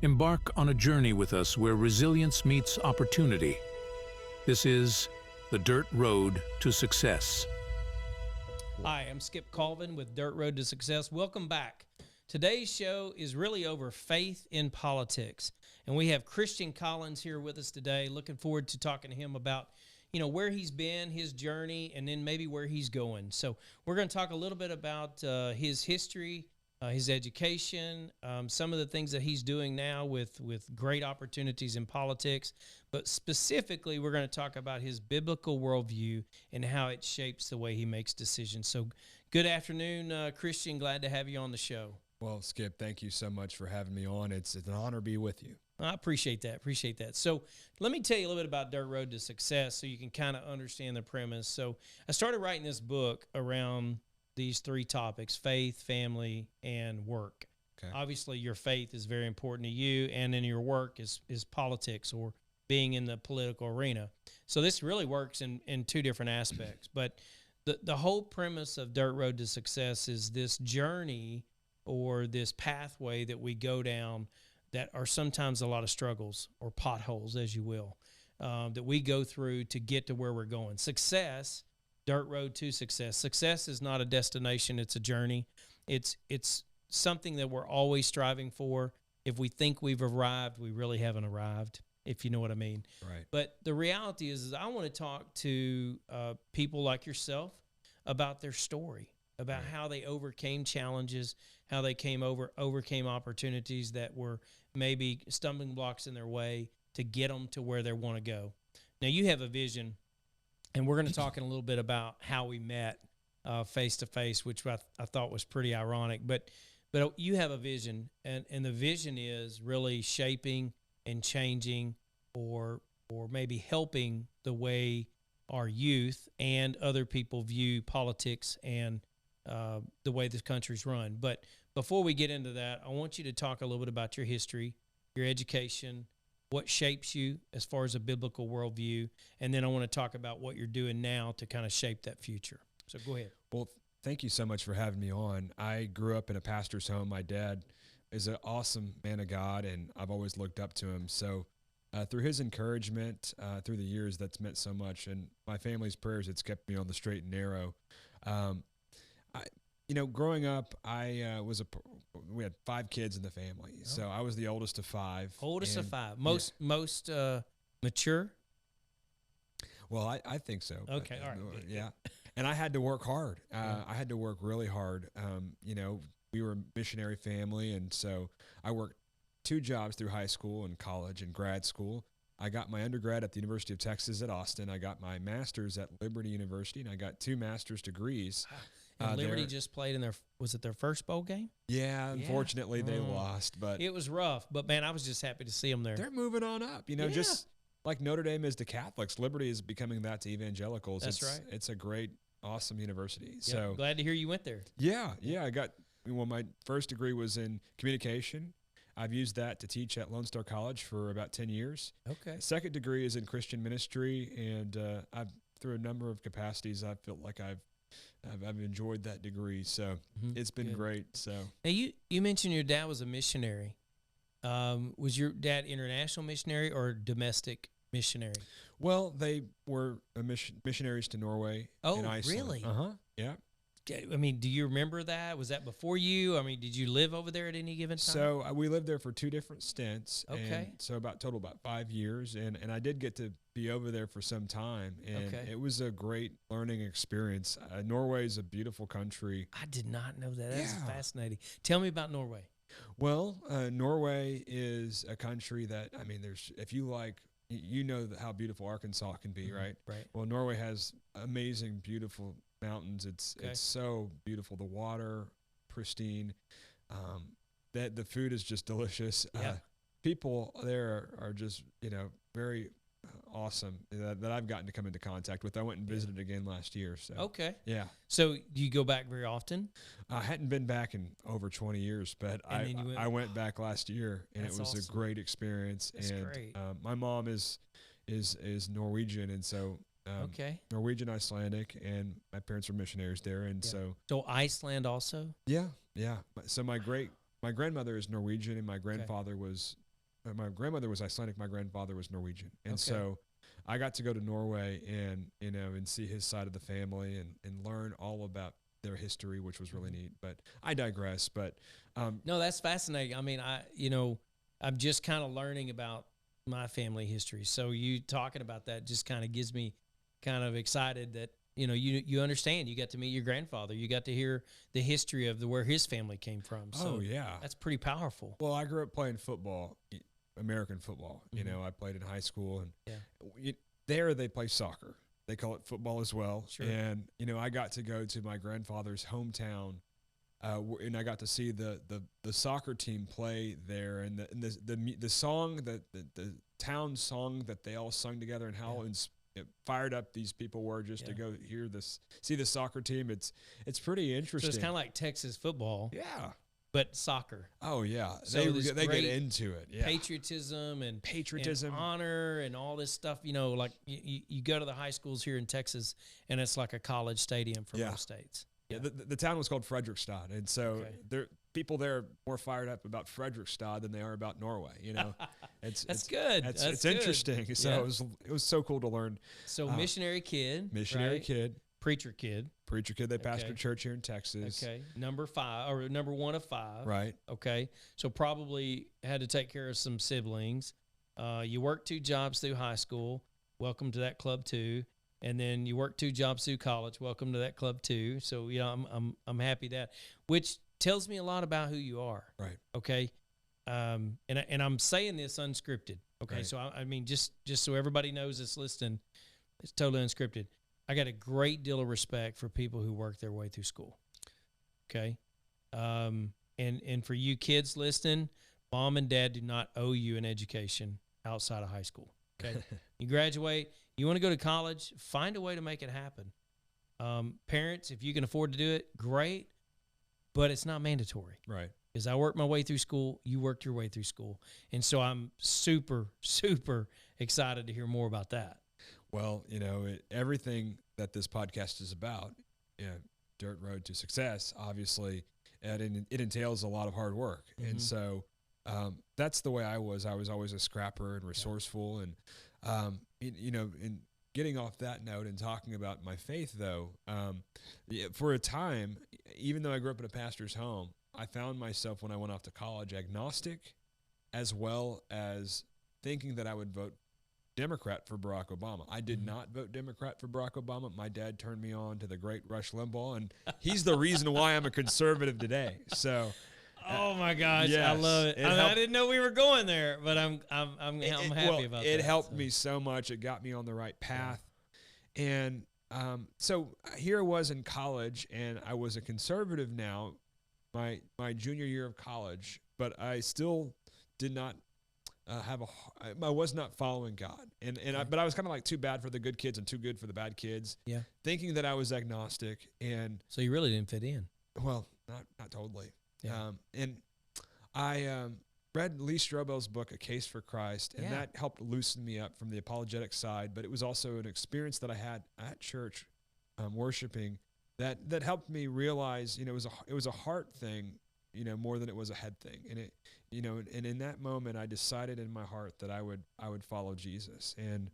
Embark on a journey with us where resilience meets opportunity. This is the Dirt Road to Success. Hi, I'm Skip Colvin with Dirt Road to Success. Welcome back. Today's show is really over faith in politics. And we have Christian Collins here with us today. Looking forward to talking to him about, where he's been, his journey, and then maybe where he's going. So we're going to talk a little bit about his history, his education, some of the things that he's doing now with great opportunities in politics. But specifically, we're going to talk about his biblical worldview and how it shapes the way he makes decisions. So good afternoon, Christian. Glad to have you on the show. Well, Skip, thank you so much for having me on. It's an honor to be with you. I appreciate that. So let me tell you a little bit about Dirt Road to Success so you can kind of understand the premise. So I started writing this book around these three topics: faith, family, and work. Okay. Obviously, your faith is very important to you, and then your work is politics or being in the political arena. So this really works in two different aspects. But the whole premise of Dirt Road to Success is this journey or this pathway that we go down that are sometimes a lot of struggles or potholes, as you will, that we go through to get to where we're going. Success, Dirt Road to Success. Success is not a destination, it's a journey. It's something that we're always striving for. If we think we've arrived, we really haven't arrived, if you know what I mean. Right. But the reality is I want to talk to people like yourself about their story, about how they overcame challenges, how they overcame opportunities that were maybe stumbling blocks in their way to get them to where they want to go. Now, you have a vision, and we're going to talk in a little bit about how we met face-to-face, which I thought was pretty ironic. But you have a vision, and the vision is really shaping and changing or maybe helping the way our youth and other people view politics and the way this country's run. But before we get into that, I want you to talk a little bit about your history, your education, what shapes you as far as a biblical worldview, and then I want to talk about what you're doing now to kind of shape that future. So go ahead. Well, thank you so much for having me on. I grew up in a pastor's home. My dad is an awesome man of God, and I've always looked up to him. So through his encouragement, through the years, that's meant so much. And my family's prayers, it's kept me on the straight and narrow. Growing up, we had 5 kids in the family, so I was the oldest of 5. Oldest of 5, most mature. Well, I think so. Okay, all right. Yeah, and I had to work hard. I had to work really hard. We were a missionary family, and so I worked 2 jobs through high school and college and grad school. I got my undergrad at the University of Texas at Austin. I got my master's at Liberty University, and I got 2 master's degrees. And Liberty just played in was it their first bowl game? Yeah, unfortunately they lost, but it was rough. But man, I was just happy to see them there. They're moving on up, just like Notre Dame is to Catholics, Liberty is becoming that to evangelicals. That's right. It's a great, awesome university. Yep. So glad to hear you went there. Yeah. I got my first degree was in communication. I've used that to teach at Lone Star College for about 10 years. Okay. Second degree is in Christian ministry, and I've through a number of capacities, I feel like I've enjoyed that degree, so it's been great. So now you mentioned your dad was a missionary. Was your dad international missionary or domestic missionary? Well, they were missionaries to Norway and Iceland. Really? Yeah. I mean, do you remember that? Was that before you? I mean, did you live over there at any given time? So we lived there for 2 different stints. Okay. And so about 5 years. And I did get to be over there for some time. And it was a great learning experience. Norway is a beautiful country. I did not know that. That's fascinating. Tell me about Norway. Well, Norway is a country that, if you like, how beautiful Arkansas can be, right? Right. Well, Norway has amazing, beautiful mountains. It's so beautiful. The water, pristine. The food is just delicious. Yeah. People there are just very awesome that I've gotten to come into contact with. I went and visited again last year. So okay. Yeah. So do you go back very often? I hadn't been back in over 20 years, but I went back last year, and it was a great experience. That's great. My mom is Norwegian, and so Norwegian Icelandic, and my parents were missionaries there, and so Iceland also. Yeah. So my grandmother is Norwegian, and my grandfather was my grandmother was Icelandic, my grandfather was Norwegian, and Okay. so I got to go to Norway and and see his side of the family and learn all about their history, which was really neat. But I digress. But No, that's fascinating. I mean, I'm just kind of learning about my family history. So you talking about that just kind of gets me kind of excited that, you understand. You got to meet your grandfather. You got to hear the history of where his family came from. So oh yeah, that's pretty powerful. well, I grew up playing football, American football. I played in high school, and there they play soccer. They call it football as well. Sure. And I got to go to my grandfather's hometown, and I got to see the soccer team play there, and the song the town song that they all sung together, and how fired up these people were just to go see the soccer team. It's pretty interesting. So it's kind of like Texas football, yeah. but soccer. Oh yeah, So they get into it. Yeah. Patriotism and honor and all this stuff. Like you go to the high schools here in Texas, and it's like a college stadium for most states. Yeah, the town was called Fredrikstad, and so people there are more fired up about Fredrikstad than they are about Norway. That's good. It's interesting. So it was so cool to learn. So missionary kid, preacher kid. They pastored church here in Texas. Okay, number 5 or number 1 of 5. Right. Okay, so probably had to take care of some siblings. You worked 2 jobs through high school. Welcome to that club too. And then you worked 2 jobs through college. Welcome to that club too. So I'm happy that, which tells me a lot about who you are. Right. Okay. And I'm saying this unscripted. Okay. Right. So I mean, just so everybody knows that's listening, it's totally unscripted. I got a great deal of respect for people who work their way through school. Okay. And for you kids listening, mom and dad do not owe you an education outside of high school. Okay. You graduate, you want to go to college, find a way to make it happen. Parents, if you can afford to do it, great, but it's not mandatory. Right. Because I worked my way through school, you worked your way through school. And so I'm super, super excited to hear more about that. Well, everything that this podcast is about, Dirt Road to Success, obviously, it entails a lot of hard work. Mm-hmm. And so that's the way I was. I was always a scrapper and resourceful. And, in getting off that note and talking about my faith, though, for a time, even though I grew up in a pastor's home, I found myself when I went off to college agnostic, as well as thinking that I would vote Democrat for Barack Obama. I did not vote Democrat for Barack Obama. My dad turned me on to the great Rush Limbaugh, and he's the reason why I'm a conservative today. So, oh my gosh, yes, I love it. I didn't know we were going there, but I'm happy about that. It helped me so much. It got me on the right path, and so here I was in college, and I was a conservative now, my junior year of college, but I still did not. I was not following God, but I was kind of like too bad for the good kids and too good for the bad kids. Yeah, thinking that I was agnostic, and so you really didn't fit in. Well, not totally. Yeah. And I read Lee Strobel's book, A Case for Christ, and that helped loosen me up from the apologetic side. But it was also an experience that I had at church, worshiping, that helped me realize, it was a heart thing, more than it was a head thing. And it, and in that moment, I decided in my heart that I would follow Jesus. And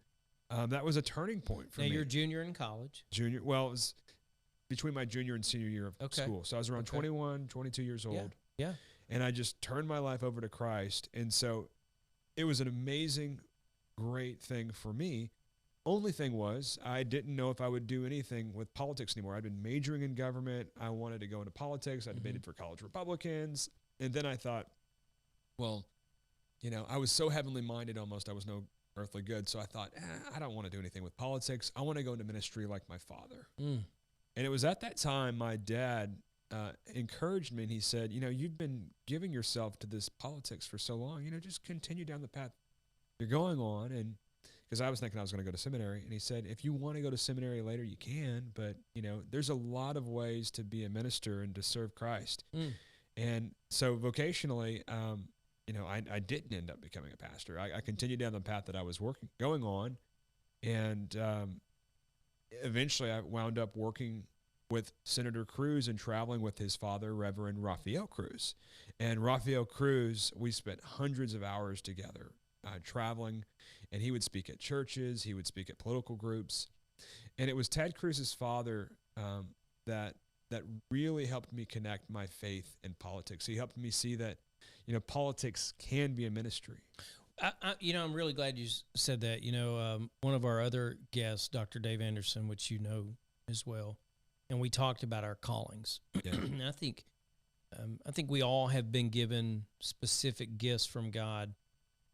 that was a turning point for me. Now you're a junior in college. Well, it was between my junior and senior year of school. So I was around 21, 22 years old. Yeah. And I just turned my life over to Christ. And so it was an amazing, great thing for me. Only thing was, I didn't know if I would do anything with politics anymore. I'd been majoring in government. I wanted to go into politics. I debated for college Republicans. And then I thought, well, I was so heavenly minded almost, I was no earthly good. So I thought, I don't want to do anything with politics. I want to go into ministry like my father. And it was at that time my dad encouraged me, and he said, you've been giving yourself to this politics for so long, just continue down the path you're going on. And because I was thinking I was going to go to seminary, and he said, if you want to go to seminary later, you can, but there's a lot of ways to be a minister and to serve Christ. And so vocationally, I didn't end up becoming a pastor. I continued down the path that I was going on, and eventually I wound up working with Senator Cruz and traveling with his father, Reverend Rafael Cruz. And Rafael Cruz, we spent hundreds of hours together traveling, and he would speak at churches, he would speak at political groups. And it was Ted Cruz's father that really helped me connect my faith in politics. He helped me see that, politics can be a ministry. I'm really glad you said that. One of our other guests, Dr. Dave Anderson, which you know as well, and we talked about our callings. Yeah. And I think we all have been given specific gifts from God,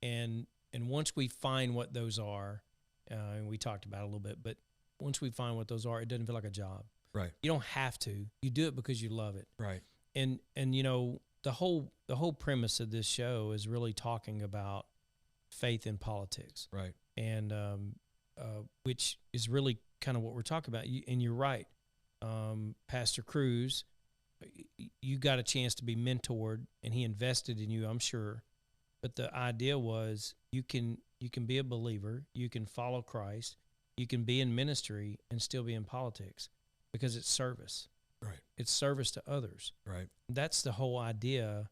and once we find what those are, and we talked about it a little bit, but once we find what those are, it doesn't feel like a job. Right. You don't have to. You do it because you love it. Right. And the whole premise of this show is really talking about faith in politics. Right. And which is really kind of what we're talking about. And you're right. Pastor Cruz, you got a chance to be mentored, and he invested in you, I'm sure. But the idea was you can be a believer, you can follow Christ, you can be in ministry and still be in politics, because it's service. Right. It's service to others. Right. That's the whole idea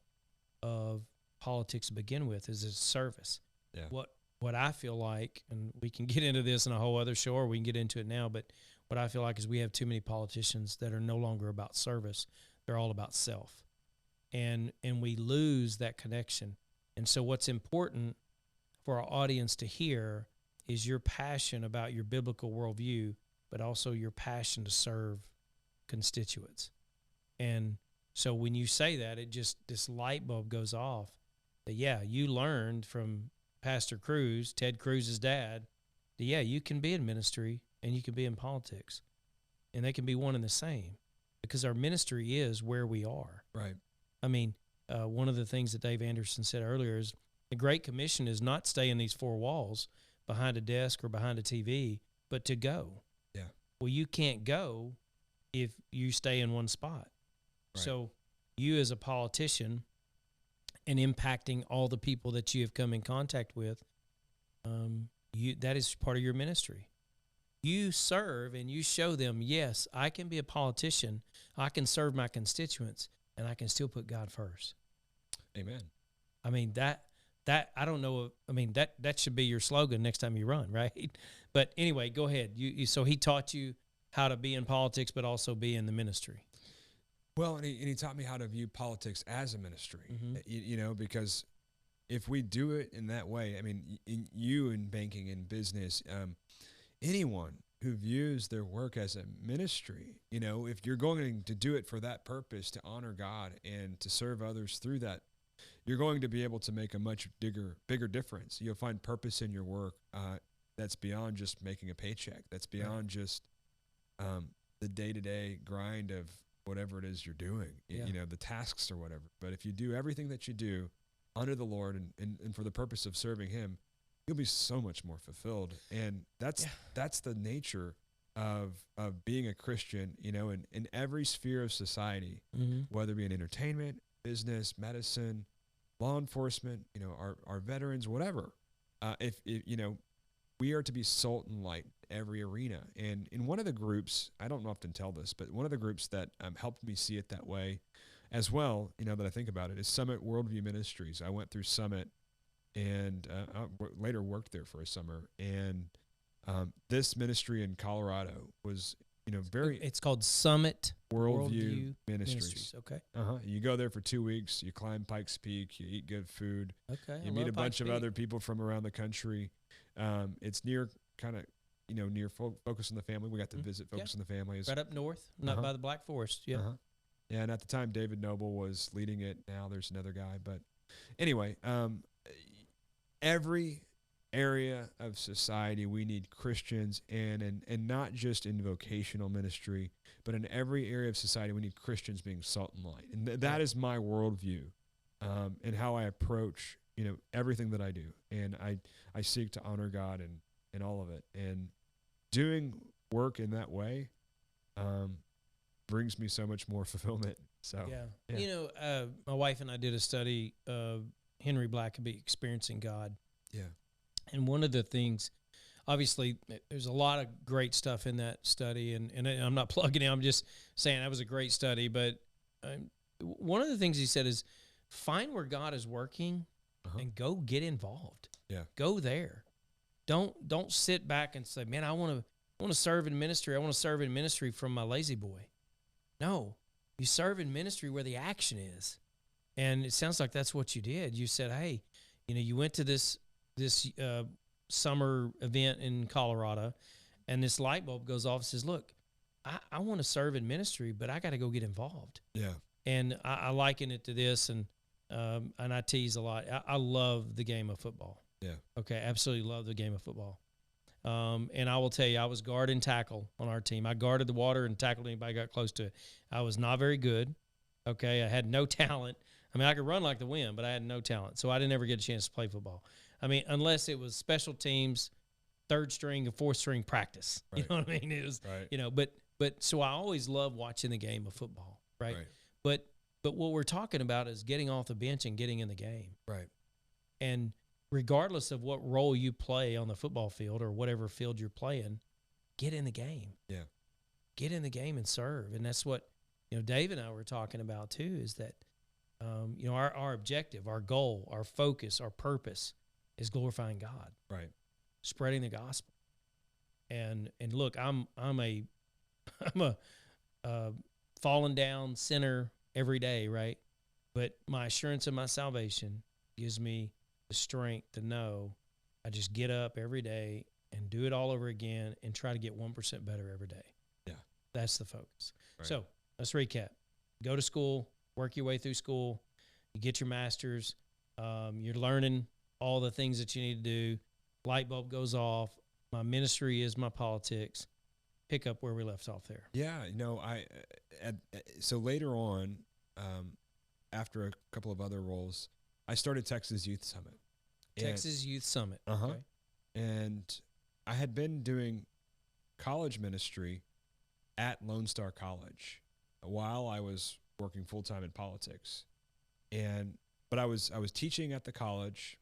of politics to begin with, is it's service. Yeah. What I feel like, and we can get into this in a whole other show, or we can get into it now, but what I feel like is we have too many politicians that are no longer about service. They're all about self. And we lose that connection. And so what's important for our audience to hear is your passion about your biblical worldview, but also your passion to serve constituents. And so when you say that, this light bulb goes off that, yeah, you learned from Pastor Cruz, Ted Cruz's dad, that, yeah, you can be in ministry and you can be in politics, and they can be one and the same, because our ministry is where we are. Right. I mean, one of the things that Dave Anderson said earlier is the Great Commission is not stay in these four walls behind a desk or behind a TV, but to go. Yeah. Well, you can't go if you stay in one spot. Right. So you as a politician, and impacting all the people that you have come in contact with, that is part of your ministry. You serve and you show them, yes, I can be a politician, I can serve my constituents, and I can still put God first. Amen. I mean, that I don't know. I mean, that should be your slogan next time you run, right? But anyway, go ahead. So he taught you how to be in politics, but also be in the ministry. Well, and he taught me how to view politics as a ministry, Mm-hmm. Because if we do it in that way, I mean, in banking and business, anyone who views their work as a ministry, if you're going to do it for that purpose, to honor God and to serve others through that, you're going to be able to make a much bigger difference. You'll find purpose in your work that's beyond just making a paycheck. That's beyond just the day-to-day grind of whatever it is you're doing, the tasks or whatever. But if you do everything that you do under the Lord and for the purpose of serving Him, you'll be so much more fulfilled. And that's the nature of being a Christian, in every sphere of society, Mm-hmm. whether it be in entertainment, business, medicine, law enforcement, our veterans, whatever. If we are to be salt and light in every arena. And in one of the groups, I don't often tell this, but one of the groups that helped me see it that way as well, that I think about it, is Summit Worldview Ministries. I went through Summit and later worked there for a summer. And this ministry in Colorado was, very... It's called Summit Worldview Ministries. Okay. You go there for 2 weeks, you climb Pikes Peak, you eat good food. Okay. You meet a bunch of other people from around the country. It's near near Focus on the Family. We got to visit Focus on the Family. Right up north, not by the Black Forest. Yeah. Yeah, and at the time, David Noble was leading it. Now there's another guy. But anyway, every area of society, we need Christians, and not just in vocational ministry, but in every area of society, we need Christians being salt and light. And that is my worldview, and how I approach, everything that I do. And I seek to honor God and all of it. And doing work in that way brings me so much more fulfillment. So yeah. My wife and I did a study of Henry Blackaby experiencing God. Yeah. And one of the things obviously there's a lot of great stuff in that study, and I'm not plugging it. I'm just saying that was a great study. But one of the things he said is find where God is working and go get involved. Yeah. Go there. Don't sit back and say, man, I want to serve in ministry. I want to serve in ministry from my lazy boy. No, you serve in ministry where the action is. And it sounds like that's what you did. You said, hey, you went to this summer event in Colorado, and this light bulb goes off and says, look, I want to serve in ministry, but I got to go get involved. Yeah. And I liken it to this, and I tease a lot. I love the game of football. Yeah. Okay, absolutely love the game of football. And I will tell you, I was guard and tackle on our team. I guarded the water and tackled anybody got close to it. I was not very good. Okay, I had no talent. I mean, I could run like the wind, but I had no talent. So I didn't ever get a chance to play football. I mean, unless it was special teams, third string and fourth string practice. Right. You know what I mean? It was, right. But so I always loved watching the game of football, right? Right. But what we're talking about is getting off the bench and getting in the game. Right. And regardless of what role you play on the football field or whatever field you're playing, get in the game. Yeah. Get in the game and serve. And that's what, Dave and I were talking about too, is that, our objective, our goal, our focus, our purpose is glorifying God. Right. Spreading the gospel. And look, I'm a fallen down sinner every day, right? But my assurance of my salvation gives me the strength to know I just get up every day and do it all over again and try to get 1% better every day. Yeah. That's the focus. Right. So let's recap. Go to school, work your way through school, you get your master's, you're learning all the things that you need to do. Light bulb goes off. My ministry is my politics. Pick up where we left off there. Yeah, so later on, after a couple of other roles, I started Texas Youth Summit. Texas Youth Summit. Uh-huh. Okay. And I had been doing college ministry at Lone Star College while I was working full-time in politics. But I was teaching at the college.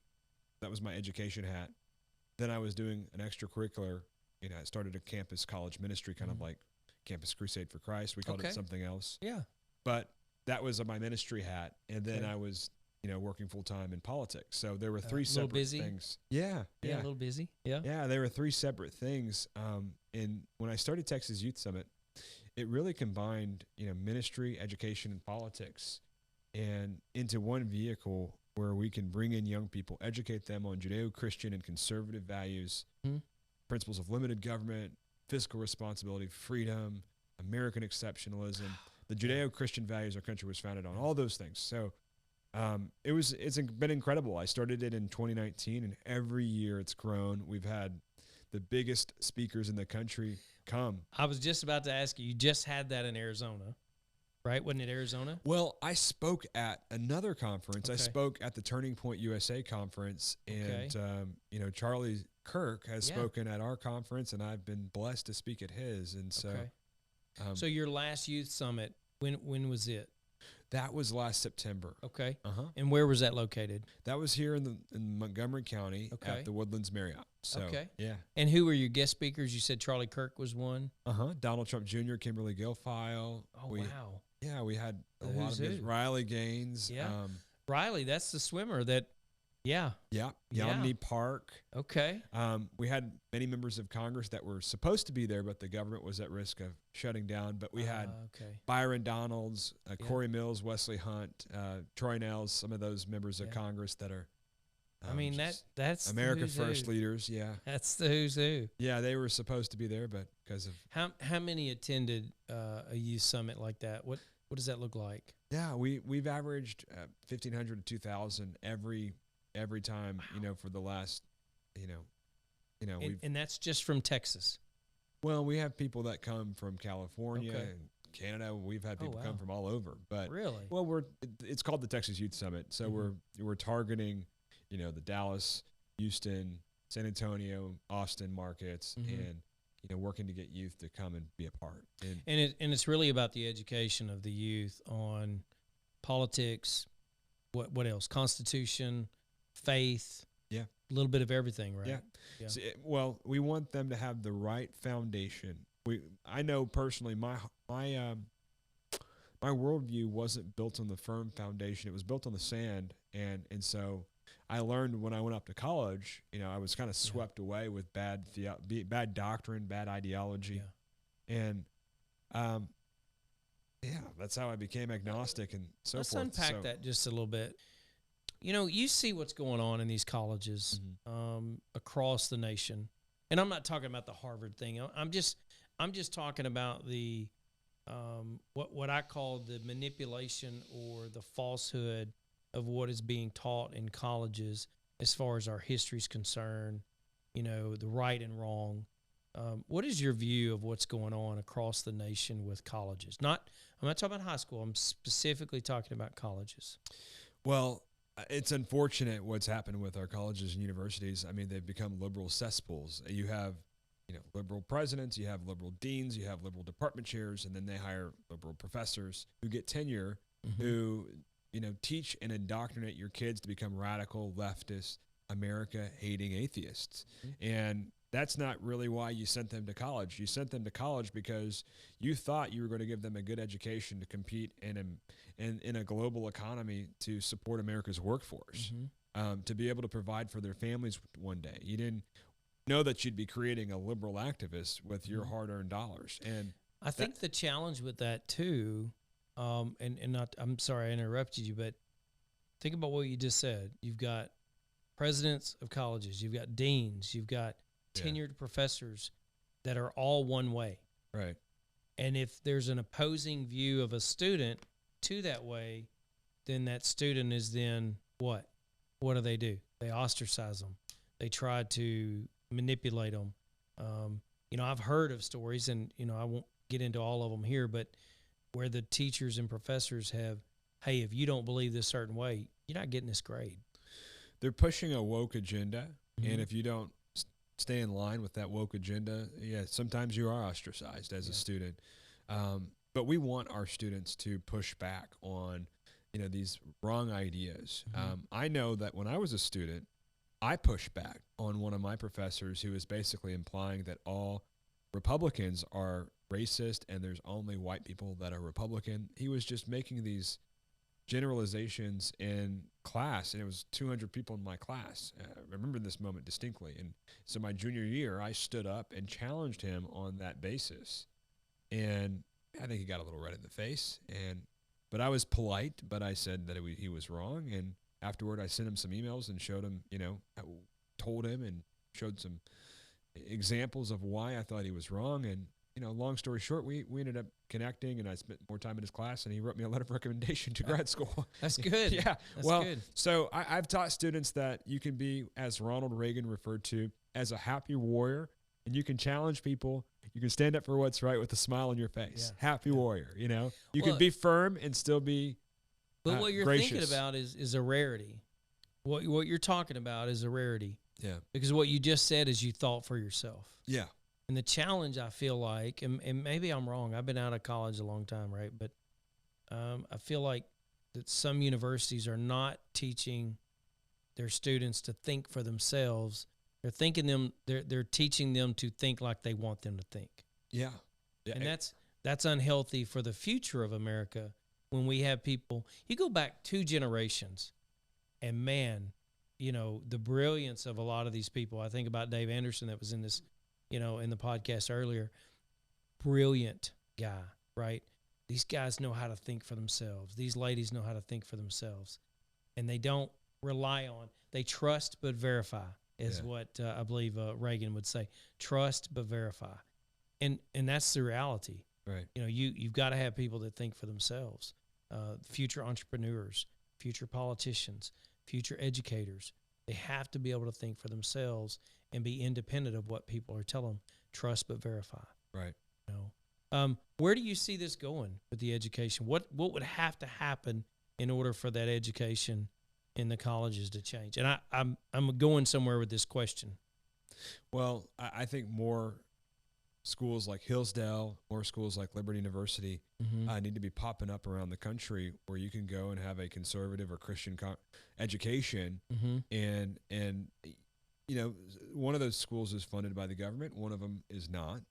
That was my education hat. Then I was doing an extracurricular. I started a campus college ministry, kind of like Campus Crusade for Christ. We called it something else. Yeah. But that was my ministry hat. And then I was, working full-time in politics. So there were three separate things. Yeah. Yeah, a little busy. Yeah. Yeah, there were three separate things. And when I started Texas Youth Summit, it really combined, ministry, education, and politics, and into one vehicle where we can bring in young people, educate them on Judeo-Christian and conservative values, principles of limited government, fiscal responsibility, freedom, American exceptionalism, the Judeo-Christian values our country was founded on, all those things. So it's been incredible. I started it in 2019, and every year it's grown. We've had the biggest speakers in the country come. I was just about to ask you just had that in Arizona, right? Wasn't it Arizona? Well, I spoke at another conference. Okay. I spoke at the Turning Point USA conference, and Charlie Kirk has spoken at our conference, and I've been blessed to speak at his. And so, so your last youth summit, when was it? That was last September. Okay. Uh-huh. And where was that located? That was here in Montgomery County at the Woodlands Marriott. So, yeah. And who were your guest speakers? You said Charlie Kirk was one. Donald Trump Jr., Kimberly Guilfoyle. Oh, wow. Yeah, we had a lot of guys. Riley Gaines. Yeah. Riley, that's the swimmer that. Yeah. Yamini Park. Okay. We had many members of Congress that were supposed to be there, but the government was at risk of shutting down. But we had Byron Donalds, Corey Mills, Wesley Hunt, Troy Nels, some of those members of Congress that are. That's America First leaders. Yeah. That's the who's who. Yeah, they were supposed to be there, but because of how many attended a youth summit like that? What does that look like? Yeah, we've averaged 1,500 to 2,000 every time, for the last, and that's just from Texas. Well, we have people that come from California and Canada. We've had people come from all over, but really, well, it's called the Texas Youth Summit. So we're targeting, the Dallas, Houston, San Antonio, Austin markets, and working to get youth to come and be a part. And it's really about the education of the youth on politics. What else? Constitution, faith. Yeah. little bit of everything, right? Yeah. Yeah. Well, we want them to have the right foundation. I know personally, my worldview wasn't built on the firm foundation; it was built on the sand, and so I learned when I went up to college. I was kind of swept away with bad doctrine, bad ideology, and that's how I became agnostic and so Let's forth. unpack that just a little bit. You see what's going on in these colleges across the nation, and I'm not talking about the Harvard thing. I'm just talking about the what I call the manipulation or the falsehood of what is being taught in colleges as far as our history is concerned. The right and wrong. What is your view of what's going on across the nation with colleges? I'm not talking about high school. I'm specifically talking about colleges. Well, it's unfortunate what's happened with our colleges and universities. I mean, they've become liberal cesspools. You have, liberal presidents, you have liberal deans, you have liberal department chairs, and then they hire liberal professors who get tenure, who, teach and indoctrinate your kids to become radical, leftist, America-hating atheists. And that's not really why you sent them to college. You sent them to college because you thought you were going to give them a good education to compete in a global economy to support America's workforce, to be able to provide for their families one day. You didn't know that you'd be creating a liberal activist with your hard-earned dollars. And I think the challenge with that too, I'm sorry I interrupted you, but think about what you just said. You've got presidents of colleges, you've got deans, you've got tenured professors that are all one way. Right. And if there's an opposing view of a student to that way, then that student is then what? What do? They ostracize them. They try to manipulate them. I've heard of stories, and, I won't get into all of them here, but where the teachers and professors have, hey, if you don't believe this certain way, you're not getting this grade. They're pushing a woke agenda, and if you don't stay in line with that woke agenda, sometimes you are ostracized as a student. But we want our students to push back on, these wrong ideas. I know that when I was a student, I pushed back on one of my professors who was basically implying that all Republicans are racist and there's only white people that are Republican. He was just making these generalizations in class, and it was 200 people in my class. I remember this moment distinctly. And so my junior year, I stood up and challenged him on that basis. And I think he got a little red in the face. But I was polite, but I said that he was wrong. And afterward, I sent him some emails and showed him, I told him and showed some examples of why I thought he was wrong. And, long story short, we ended up connecting, and I spent more time in his class, and he wrote me a letter of recommendation to grad school. That's good. Yeah. That's good. So I've taught students that you can be, as Ronald Reagan referred to, as a happy warrior, and you can challenge people. You can stand up for what's right with a smile on your face. Yeah. Happy warrior, You can be firm and still be But what you're gracious. thinking about is a rarity. What you're talking about is a rarity. Yeah. Because what you just said is you thought for yourself. Yeah. And the challenge, I feel like, and maybe I'm wrong. I've been out of college a long time, right? But I feel like that some universities are not teaching their students to think for themselves. They're teaching them to think like they want them to think. Yeah. And that's unhealthy for the future of America when we have people. You go back 2 generations, and man, the brilliance of a lot of these people. I think about Dave Anderson that was in this, in the podcast earlier. Brilliant guy, right? These guys know how to think for themselves. These ladies know how to think for themselves. And they don't rely on, they trust but verify is what I believe Reagan would say. Trust but verify. And that's the reality. Right. You've got to have people that think for themselves. Future entrepreneurs, future politicians, future educators. They have to be able to think for themselves and be independent of what people are telling them. Trust but verify. Right. Where do you see this going with the education? What would have to happen in order for that education in the colleges to change? And I'm going somewhere with this question. Well, I think more schools like Hillsdale, more schools like Liberty University need to be popping up around the country where you can go and have a conservative or Christian education, and one of those schools is funded by the government. One of them is not.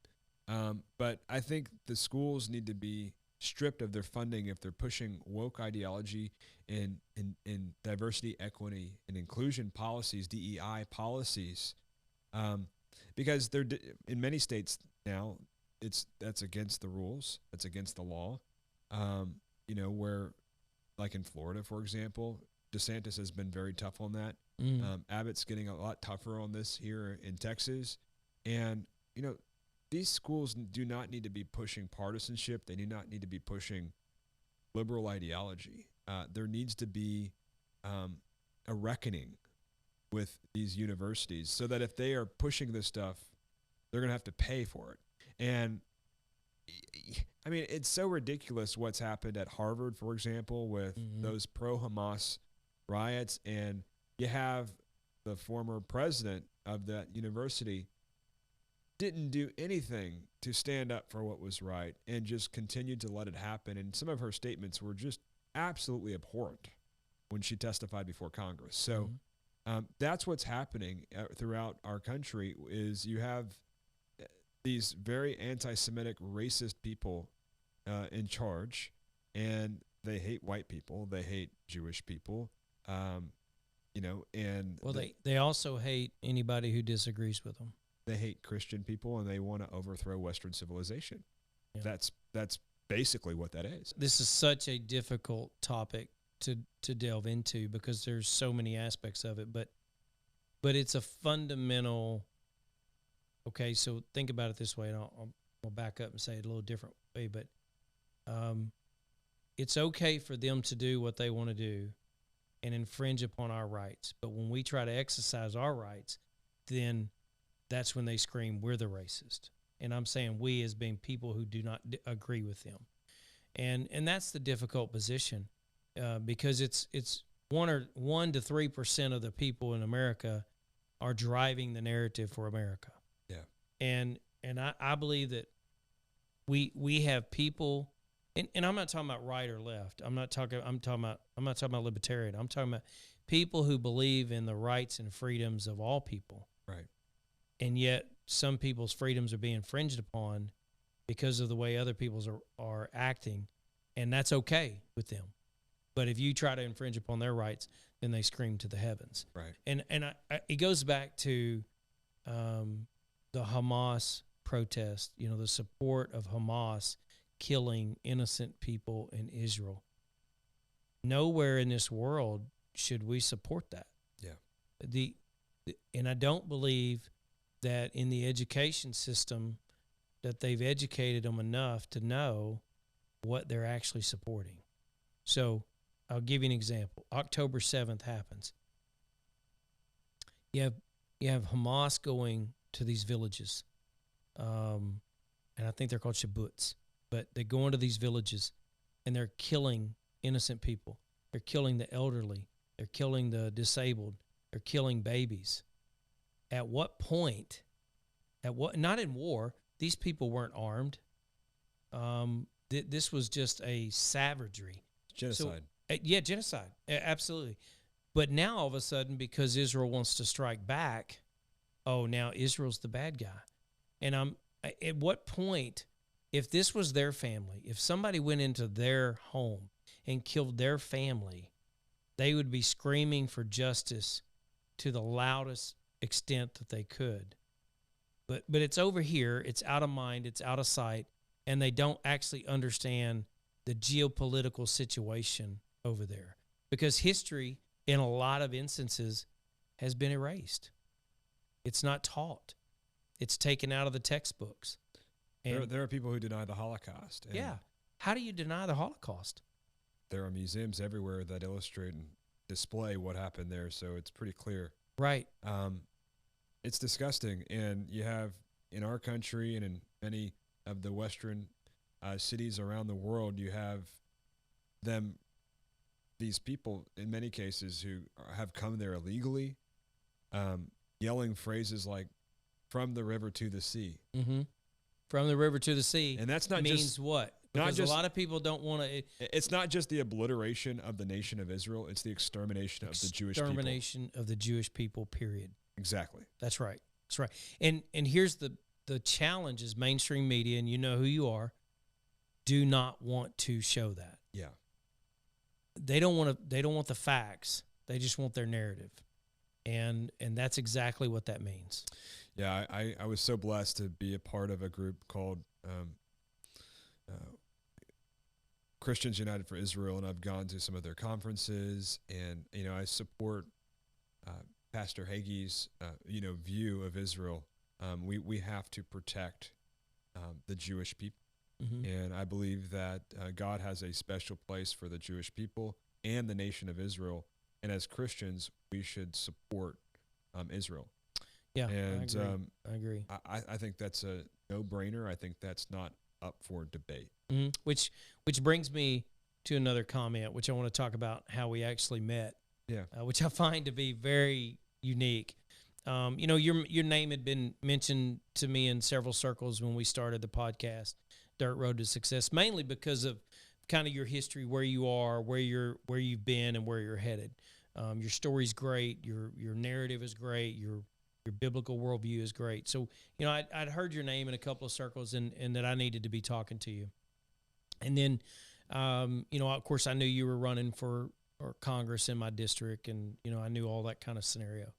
But I think the schools need to be stripped of their funding if they're pushing woke ideology in diversity, equity, and inclusion policies, DEI policies, because they're in many states now. That's against the rules. That's against the law. Where, like in Florida, for example, DeSantis has been very tough on that. Abbott's getting a lot tougher on this here in Texas. And, these schools do not need to be pushing partisanship. They do not need to be pushing liberal ideology. There needs to be a reckoning with these universities so that if they are pushing this stuff, they're going to have to pay for it. And I mean, it's so ridiculous what's happened at Harvard, for example, with those pro-Hamas riots. And you have the former president of that university didn't do anything to stand up for what was right and just continued to let it happen. And some of her statements were just absolutely abhorrent when she testified before Congress. So that's what's happening throughout our country is you have these very anti-Semitic, racist people in charge, and they hate white people. They hate Jewish people, and they also hate anybody who disagrees with them. They hate Christian people, and they want to overthrow Western civilization. Yeah. That's basically what that is. This is such a difficult topic to delve into because there's so many aspects of it, but it's a fundamental. Okay, so think about it this way, and I'll back up and say it a little different way, but it's okay for them to do what they want to do and infringe upon our rights. But when we try to exercise our rights, then that's when they scream, we're the racist. And I'm saying we as being people who do not agree with them. And that's the difficult position because it's 1 to 3% of the people in America are driving the narrative for America. Yeah. And I believe that we have people, and I'm not talking about right or left. I'm not talking about libertarian. I'm talking about people who believe in the rights and freedoms of all people. Right. And yet some people's freedoms are being infringed upon because of the way other people's are acting, and that's okay with them. But if you try to infringe upon their rights, then they scream to the heavens. Right. And it goes back to the Hamas protest, the support of Hamas killing innocent people in Israel. Nowhere in this world should we support that. Yeah. And I don't believe that in the education system that they've educated them enough to know what they're actually supporting. So I'll give you an example. October 7th happens. You have Hamas going to these villages, and I think they're called kibbutzim, but they go into these villages, and they're killing innocent people. They're killing the elderly. They're killing the disabled. They're killing babies. At what point, not in war, these people weren't armed. This was just a savagery. Genocide. So, genocide. Absolutely. But now all of a sudden, because Israel wants to strike back, now Israel's the bad guy. And at what point, if this was their family, if somebody went into their home and killed their family, they would be screaming for justice to the loudest extent that they could. But it's over here, it's out of mind, it's out of sight, and they don't actually understand the geopolitical situation over there. Because history, in a lot of instances, has been erased. It's not taught. It's taken out of the textbooks. And there are people who deny the Holocaust. Yeah. How do you deny the Holocaust? There are museums everywhere that illustrate and display what happened there, so it's pretty clear. Right. It's disgusting, and you have in our country and in many of the Western cities around the world, you have these people in many cases who have come there illegally, yelling phrases like "from the river to the sea." Mm-hmm. From the river to the sea. And that's not means just what? Because a lot of people don't want to. It's not just the obliteration of the nation of Israel; it's the extermination of the Jewish people. Extermination of the Jewish people. Period. Exactly. That's right. That's right. And here's the challenge is mainstream media, and you know who you are, do not want to show that. Yeah. They don't want the facts. They just want their narrative. And that's exactly what that means. Yeah, I was so blessed to be a part of a group called Christians United for Israel, and I've gone to some of their conferences, and I support Pastor Hagee's view of Israel. We have to protect the Jewish people, and I believe that God has a special place for the Jewish people and the nation of Israel, and as Christians, we should support Israel. Yeah, and I agree. I think that's a no-brainer. I think that's not up for debate. Mm-hmm. Which brings me to another comment, which I want to talk about how we actually met. Yeah, which I find to be very unique. Your name had been mentioned to me in several circles when we started the podcast, Dirt Road to Success, mainly because of kind of your history, where you are, where you've been, and where you're headed. Your story's great. Your narrative is great. Your biblical worldview is great. So, I'd heard your name in a couple of circles and that I needed to be talking to you. And then, of course, I knew you were running for Congress in my district, and, I knew all that kind of scenario.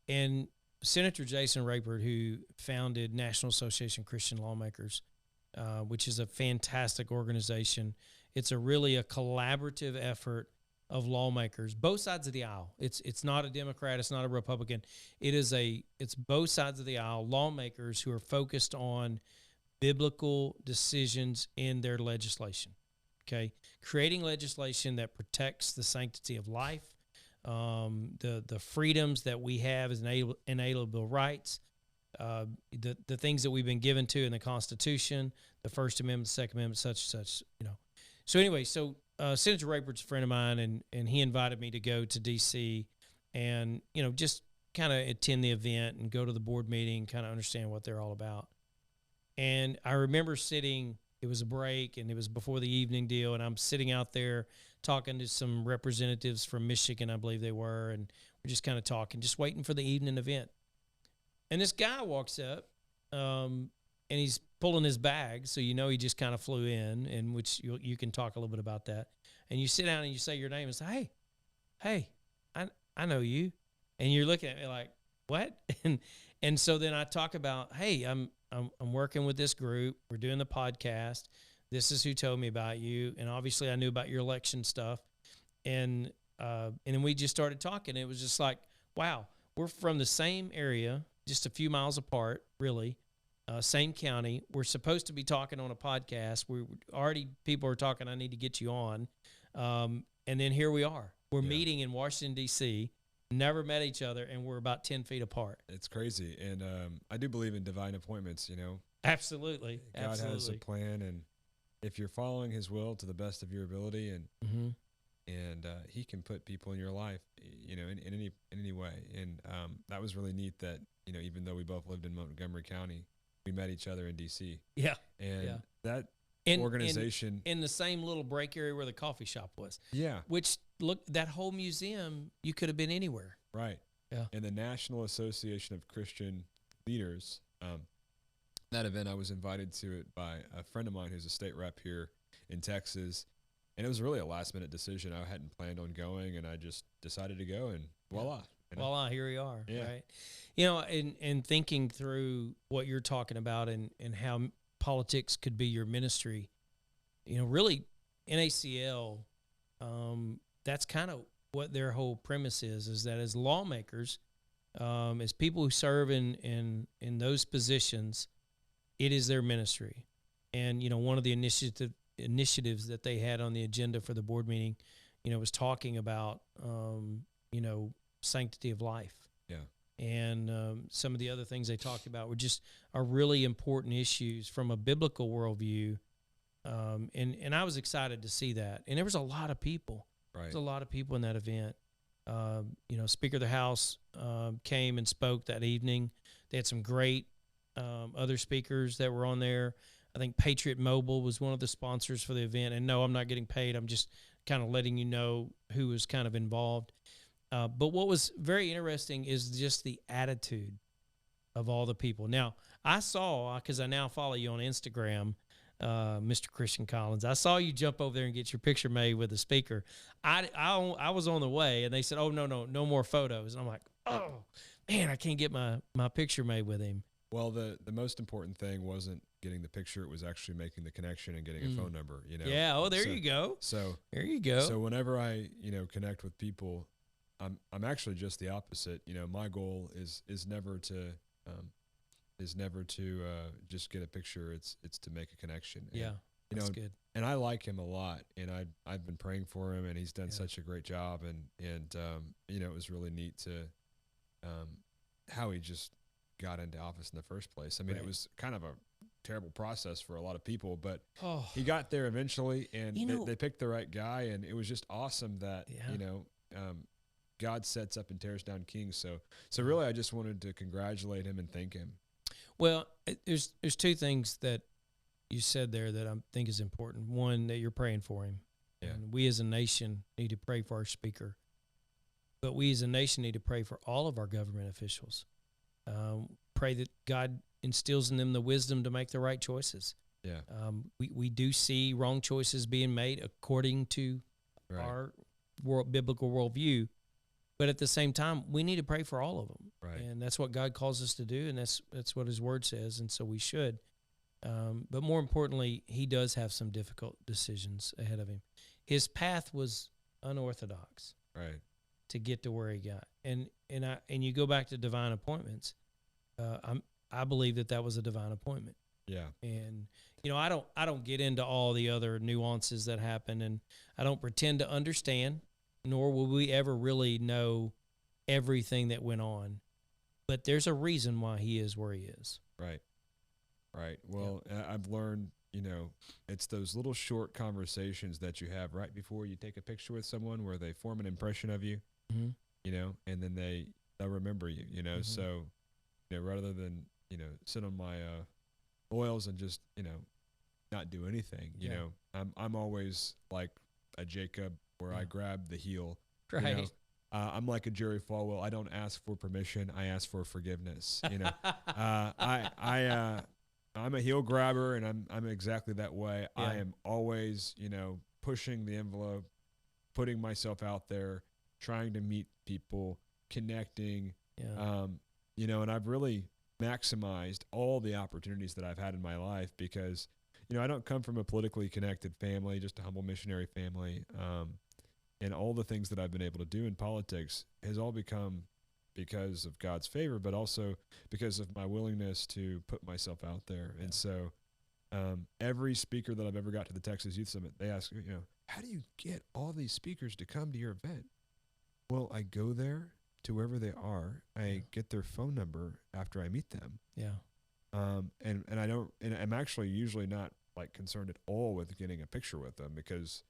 And Senator Jason Rayford, who founded National Association of Christian Lawmakers, which is a fantastic organization. It's really a collaborative effort of lawmakers, both sides of the aisle. It's not a Democrat, it's not a Republican. It's both sides of the aisle, lawmakers who are focused on biblical decisions in their legislation. Okay, creating legislation that protects the sanctity of life, the freedoms that we have as inalienable rights, the things that we've been given to in the Constitution, the First Amendment, the Second Amendment, such. So anyway, Senator Rayford's a friend of mine, and he invited me to go to D.C. and, just kind of attend the event and go to the board meeting, kind of understand what they're all about. And I remember sitting, it was a break, and it was before the evening deal, and I'm sitting out there talking to some representatives from Michigan, I believe they were, and we're just kind of talking, just waiting for the evening event. And this guy walks up, and he's pulling his bag, so he just kind of flew in which you can talk a little bit about that. And you sit down and you say your name and say, hey, I know you. And you're looking at me like, what? And so then I talk about, hey, I'm working with this group. We're doing the podcast. This is who told me about you. And obviously I knew about your election stuff. And then we just started talking. It was just like, wow, we're from the same area, just a few miles apart, really. Same county. We're supposed to be talking on a podcast. People are talking, I need to get you on. And then here we are. We're meeting in Washington, D.C., never met each other, and we're about 10 feet apart. It's crazy. And I do believe in divine appointments, Absolutely. God has a plan, and if you're following his will to the best of your ability, and he can put people in your life, in any way. And that was really neat that, even though we both lived in Montgomery County, we met each other in D.C. Yeah. And that organization. In the same little break area where the coffee shop was. Yeah. Which, look, that whole museum, you could have been anywhere. Right. Yeah. And the National Association of Christian Leaders, that event, I was invited to it by a friend of mine who's a state rep here in Texas. And it was really a last-minute decision. I hadn't planned on going, and I just decided to go, and voila. Voila, here we are, yeah. Right? And thinking through what you're talking about and how politics could be your ministry, really NACL, that's kind of what their whole premise is that as lawmakers, as people who serve in those positions, it is their ministry. And, one of the initiatives that they had on the agenda for the board meeting, was talking about, sanctity of life. Yeah. And some of the other things they talked about are really important issues from a biblical worldview. And I was excited to see that. And there was a lot of people. Right. There's a lot of people in that event. Speaker of the House came and spoke that evening. They had some great other speakers that were on there. I think Patriot Mobile was one of the sponsors for the event. And no, I'm not getting paid. I'm just kind of letting you know who was kind of involved. But what was very interesting is just the attitude of all the people. Now, I saw, because I now follow you on Instagram, Mr. Christian Collins. I saw you jump over there and get your picture made with the speaker. I was on the way, and they said, "Oh, no more photos." And I'm like, "Oh, man, I can't get my picture made with him." Well, the most important thing wasn't getting the picture; it was actually making the connection and getting a phone number. You know. Yeah. Oh, there you go. So there you go. So whenever I connect with people, I'm actually just the opposite. You know, my goal is never to just get a picture. It's to make a connection. And, yeah. That's good. And I like him a lot, and I've been praying for him, and he's done such a great job, and it was really neat to how he just got into office in the first place. I mean, It was kind of a terrible process for a lot of people, but he got there eventually, and they picked the right guy, and it was just awesome that God sets up and tears down kings. So really, I just wanted to congratulate him and thank him. Well, there's two things that you said there that I think is important. One, that you're praying for him. Yeah. And we as a nation need to pray for our speaker. But we as a nation need to pray for all of our government officials. Pray that God instills in them the wisdom to make the right choices. Yeah. We do see wrong choices being made according to our biblical worldview. But at the same time, we need to pray for all of them. Right. And that's what God calls us to do, and that's what his word says, and so we should. But more importantly, he does have some difficult decisions ahead of him. His path was unorthodox, right, to get to where he got. And you go back to divine appointments. I believe that was a divine appointment. Yeah. And I don't get into all the other nuances that happen, and I don't pretend to understand, nor will we ever really know everything that went on. But there's a reason why he is where he is. Right. Right. Well, I've learned, it's those little short conversations that you have right before you take a picture with someone where they form an impression of you, and then they'll remember you, So, rather than, sit on my oils and just, not do anything, I'm always like a Jacob where I grab the heel. Right. I'm like a Jerry Falwell. I don't ask for permission. I ask for forgiveness. I'm a heel grabber, and I'm exactly that way. Yeah. I am always, pushing the envelope, putting myself out there, trying to meet people, connecting. Yeah. And I've really maximized all the opportunities that I've had in my life because, I don't come from a politically connected family, just a humble missionary family. And all the things that I've been able to do in politics has all become because of God's favor, but also because of my willingness to put myself out there. Yeah. And so every speaker that I've ever got to the Texas Youth Summit, they ask, how do you get all these speakers to come to your event? Well, I go there to wherever they are. I get their phone number after I meet them. Yeah. And I'm actually usually not like concerned at all with getting a picture with them because,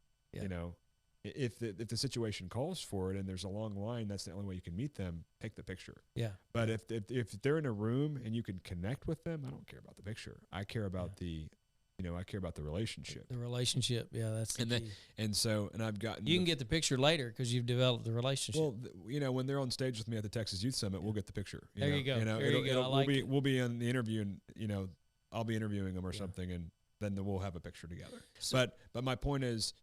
if the situation calls for it and there's a long line, that's the only way you can meet them. Take the picture. Yeah. But if they're in a room and you can connect with them, I don't care about the picture. I care about I care about the relationship. The relationship. Yeah, that's the key. And I've gotten. You can get the picture later because you've developed the relationship. Well, when they're on stage with me at the Texas Youth Summit, we'll get the picture. There you go. There you go. We'll be in the interview, and I'll be interviewing them or something, and then we'll have a picture together. But my point is.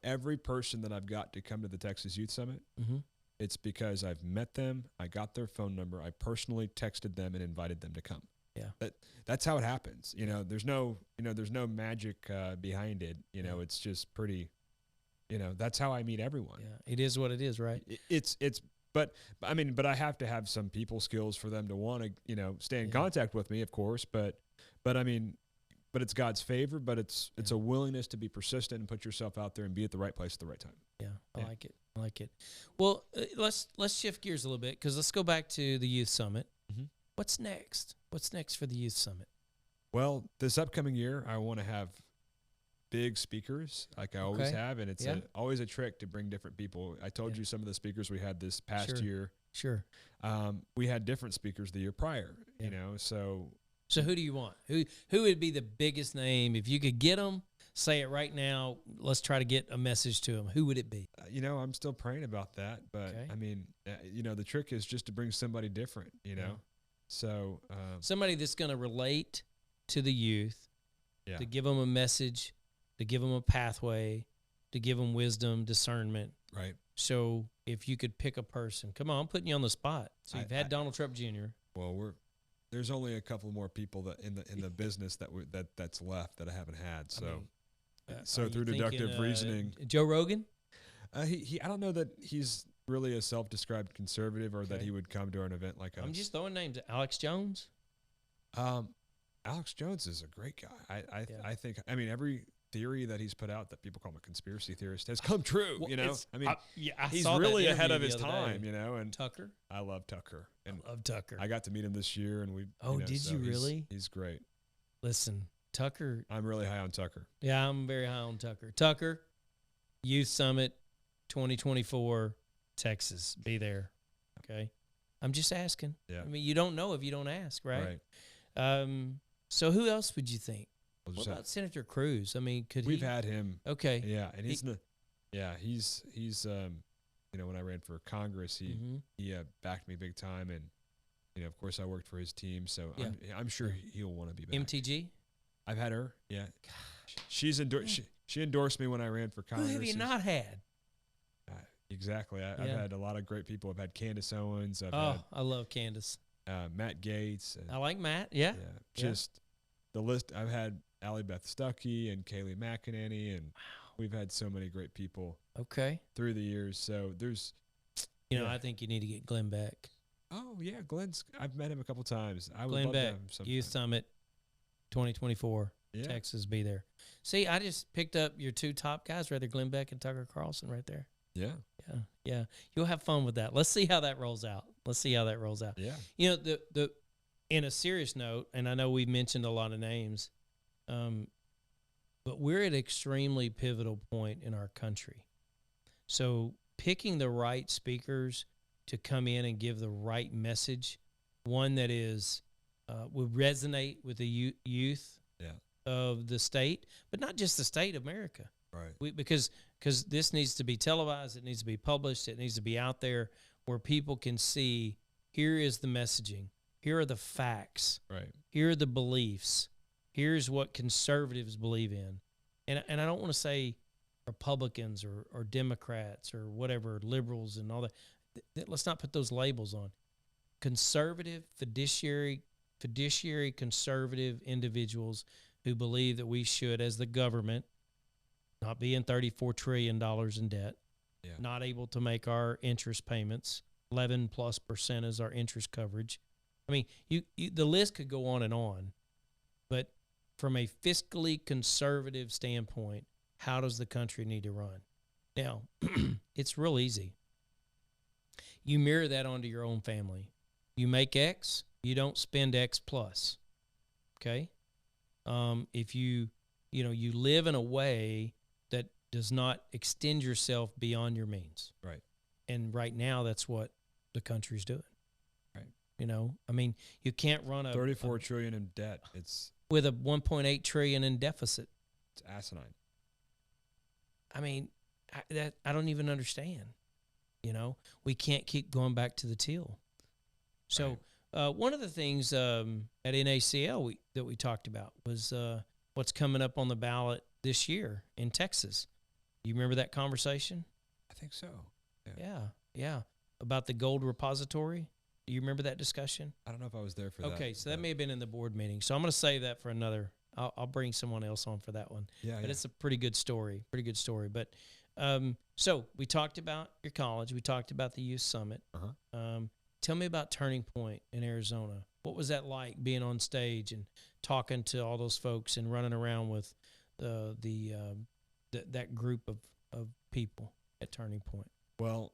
Every person that I've got to come to the Texas Youth Summit, it's because I've met them, I got their phone number, I personally texted them and invited them to come. Yeah. That's how it happens. There's no magic behind it. It's just pretty, that's how I meet everyone. Yeah. It is what it is, right? But I have to have some people skills for them to want to, stay in contact with me, of course. But it's God's favor, but it's a willingness to be persistent and put yourself out there and be at the right place at the right time. Yeah, I like it. Well, let's shift gears a little bit because let's go back to the Youth Summit. Mm-hmm. What's next? What's next for the Youth Summit? Well, this upcoming year, I want to have big speakers like I always have, and it's always a trick to bring different people. I told you some of the speakers we had this past year. Sure. We had different speakers the year prior, so... So who do you want? Who would be the biggest name if you could get them? say it right now. Let's try to get a message to them. Who would it be? I'm still praying about that, but Okay. I mean, the trick is just to bring somebody different, Yeah. So, Somebody that's going to relate to the youth, yeah, to give them a message, to give them a pathway, to give them wisdom, discernment. right. So if you could pick a person, come on, I'm putting you on the spot. So you've had Donald Trump Jr. Well, there's only a couple more people that in the business that's left that I haven't had. So, Are you through thinking, deductive reasoning, Joe Rogan? he I don't know that he's really a self-described conservative or that Okay. he would come to an event like us. I'm just throwing names. Alex Jones? Alex Jones is a great guy. Yeah. I think every theory that he's put out that people call him a conspiracy theorist has come true. Well, I he's saw that really ahead interview of his the other time. day. And Tucker? I love Tucker. And I love Tucker. I got to meet him this year, and we. Oh, did so you he's- really? He's great. Listen, Tucker. I'm really high on Tucker. Yeah, I'm very high on Tucker. Tucker, Youth Summit 2024, Texas. Be there. Okay. I'm just asking. Yeah. I mean, you don't know if you don't ask, right? Right. So who else would you think? We'll What just about Senator Cruz? I mean, could we've he? had him. Okay. Yeah, and he's when I ran for Congress, he Mhm. he backed me big time, and of course I worked for his team, so Yeah. I'm sure he'll want to be back. MTG? I've had her. Yeah, she's endorsed. She endorsed me when I ran for Who Congress. have you not had? Exactly. I've Yeah. had a lot of great people. I've had Candace Owens. I've Oh, I love Candace. had Matt Gaetz. And, I like Matt. Yeah. just the list. I've had Allie Beth Stuckey and Kayleigh McEnany, and we've had so many great people Okay. through the years. So there's, You know, Yeah. I think you need to get Glenn Beck. oh yeah, I've met him a couple times. I would Glenn love to Beck, have him sometime. Youth Summit 2024, Yeah. Texas, be there. See, I just picked up your two top guys, rather Glenn Beck and Tucker Carlson right there. Yeah. Yeah. You'll have fun with that. Let's see how that rolls out. Yeah. You know, the in a serious note, and I know we've mentioned a lot of names, but we're at an extremely pivotal point in our country. So picking the right speakers to come in and give the right message, one that is will resonate with the youth Yeah. of the state, but not just the state of America. Right. Because this needs to be televised, it needs to be published, it needs to be out there where people can see, here is the messaging, here are the facts, Right. here are the beliefs, here's what conservatives believe in. And I don't want to say Republicans or Democrats or whatever, liberals and all that. Let's not put those labels on. Conservative, fiduciary conservative individuals who believe that we should, as the government, not be in $34 trillion in debt, Yeah. not able to make our interest payments, 11+% is our interest coverage. I mean, you the list could go on, but from a fiscally conservative standpoint, how does the country need to run? Now, it's real easy. You mirror that onto your own family. You make X, you don't spend X plus. Okay? If you live in a way that does not extend yourself beyond your means. Right. And right now, that's what the country's doing. Right. I mean, you can't run a 34 trillion in debt. It's with a 1.8 trillion in deficit. asinine. I mean, I don't even understand. We can't keep going back to the till. So one of the things at NACL that we talked about was what's coming up on the ballot this year in Texas. You remember that conversation? I think so. Yeah. About the gold repository. Do you remember that discussion? I don't know if I was there for that. Okay, so that may have been in the board meeting. So I'm going to save that for another. I'll bring someone else on for that one. Yeah. But it's a pretty good story. But so we talked about your college. We talked about the Youth Summit. Tell me about Turning Point in Arizona. What was that like, being on stage and talking to all those folks and running around with that group of people at Turning Point? Well,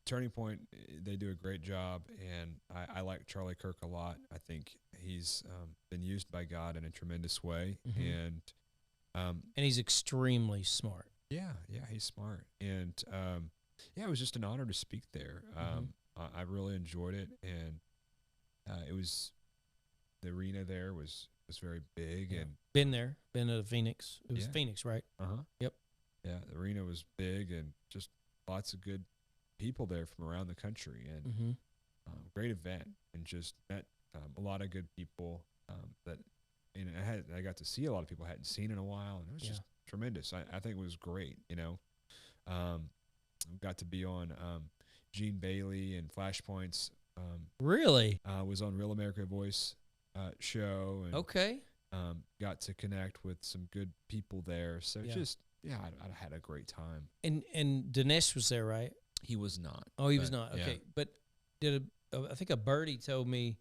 Turning Point, they do a great job, and I like Charlie Kirk a lot. I think he's been used by God in a tremendous way, And he's extremely smart. Yeah, he's smart, and it was just an honor to speak there. I really enjoyed it, and it was the arena there was was very big, and Been to Phoenix. It was Yeah. Phoenix, right? Yep. yeah, the arena was big, and just lots of good people there from around the country, and Mm-hmm. great event, and just met a lot of good people that I got to see a lot of people I hadn't seen in a while, and it was Yeah. just tremendous. I think it was great. Got to be on Gene Bailey and Flashpoints. Really? Was on Real America Voice show, and Okay. got to connect with some good people there. So Yeah. I had a great time. And Dinesh was there, right? He was not. Oh, he was but, not. yeah. Okay. But I think a birdie told me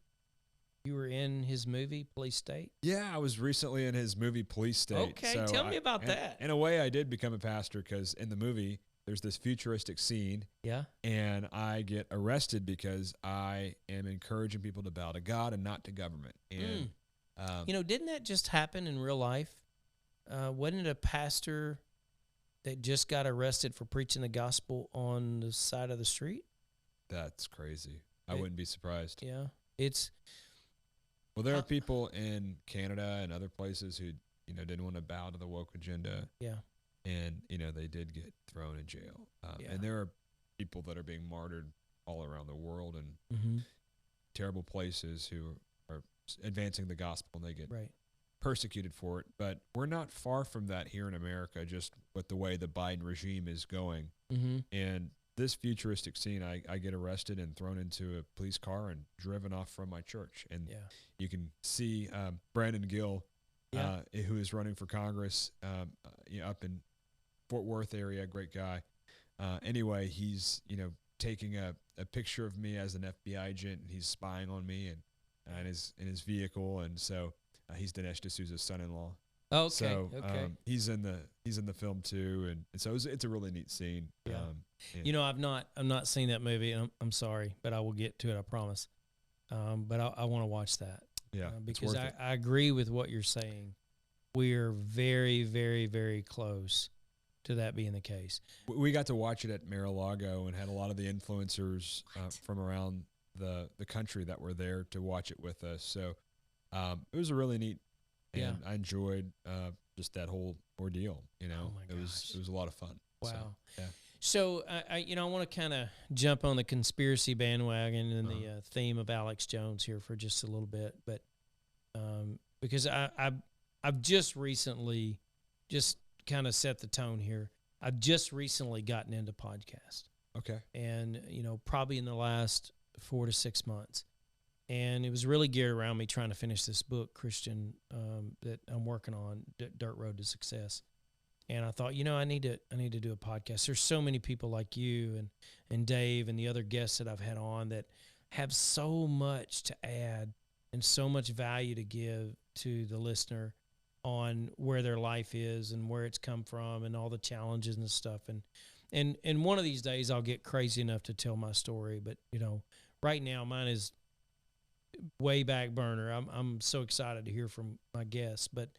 you were in his movie, Police State? Yeah, I was recently in his movie Police State. Okay, so tell me about that. In a way, I did become a pastor because in the movie, there's this futuristic scene, Yeah. and I get arrested because I am encouraging people to bow to God and not to government. And Didn't that just happen in real life? Wasn't it a pastor that just got arrested for preaching the gospel on the side of the street? that's crazy. I wouldn't be surprised. Yeah. It's Well, there are people in Canada and other places who, didn't want to bow to the woke agenda. yeah. And, they did get thrown in jail. Yeah. And there are people that are being martyred all around the world in Mm-hmm. terrible places who are advancing the gospel, and they get Right. persecuted for it. But we're not far from that here in America, just with the way the Biden regime is going. Mm-hmm. And this futuristic scene, I get arrested and thrown into a police car and driven off from my church. And Yeah. you can see Brandon Gill, Yeah. who is running for Congress up in Fort Worth area, great guy. Anyway, he's taking a picture of me as an FBI agent, and he's spying on me and in his vehicle, and so he's Dinesh D'Souza's son-in-law. Okay. So okay. he's in the film too, and so it's a really neat scene. Yeah. And I've not seen that movie, and I'm sorry, but I will get to it. I promise. But I want to watch that. yeah, it's Because worth it. I agree with what you're saying. We are very, very, very close to that being the case. We got to watch it at Mar-a-Lago and had a lot of the influencers from around the country that were there to watch it with us. So it was a really neat, and Yeah. I enjoyed just that whole ordeal. Oh my it was a lot of fun. Wow. So, yeah. So I want to kind of jump on the conspiracy bandwagon and the theme of Alex Jones here for just a little bit, but because I've just recently just kind of set the tone here. I've just recently gotten into podcast, Okay. and probably in the last 4 to 6 months, and it was really geared around me trying to finish this book, Christian, that I'm working on, Dirt Road to Success. And I thought, I need to do a podcast. There's so many people like you and Dave and the other guests that I've had on that have so much to add and so much value to give to the listener on where their life is and where it's come from and all the challenges and stuff. And one of these days I'll get crazy enough to tell my story. But, right now mine is way back burner. I'm so excited to hear from my guests. But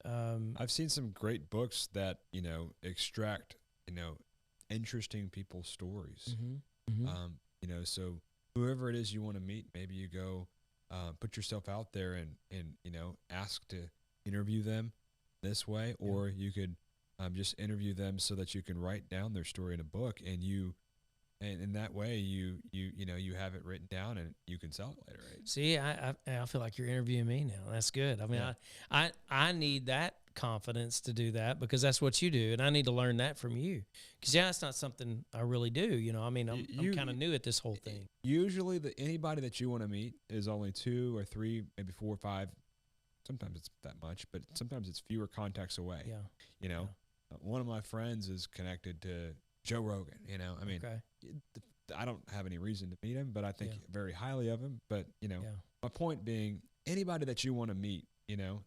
I've seen some great books that extract interesting people's stories. So whoever it is you want to meet, maybe you go put yourself out there and ask to interview them this way, or you could just interview them so that you can write down their story in a book, and in that way you have it written down and you can sell it later, right? See, I feel like you're interviewing me now. That's good. I mean, Yeah. I need that confidence to do that because that's what you do, and I need to learn that from you. Because it's not something I really do. I mean, I'm kind of new at this whole thing. Usually, anybody that you want to meet is only 2 or 3, maybe 4 or 5. Sometimes it's that much, but sometimes it's fewer contacts away. Yeah. One of my friends is connected to Joe Rogan. I mean, Okay. I don't have any reason to meet him, but I think Yeah. very highly of him. But my point being, anybody that you want to meet,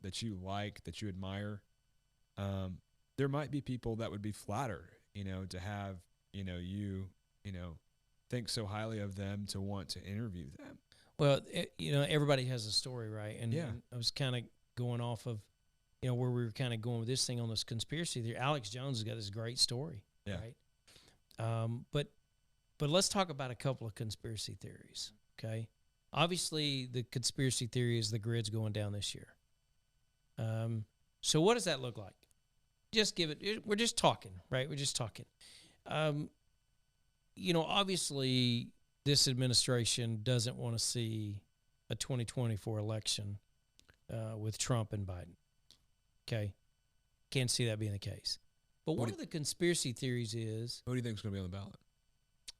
that you like, that you admire, there might be people that would be flattered, to have, you think so highly of them to want to interview them. Well, everybody has a story, right? And, Yeah. and I was kind of going off of, where we were kind of going with this thing on this conspiracy theory. Alex Jones has got this great story, Yeah. right? But let's talk about a couple of conspiracy theories, okay? Obviously, the conspiracy theory is the grid's going down this year. So what does that look like? Just give it. We're just talking, right? We're just talking. Obviously, this administration doesn't want to see a 2024 election with Trump and Biden. Okay, can't see that being the case. But one of the conspiracy theories is, who do you think is going to be on the ballot?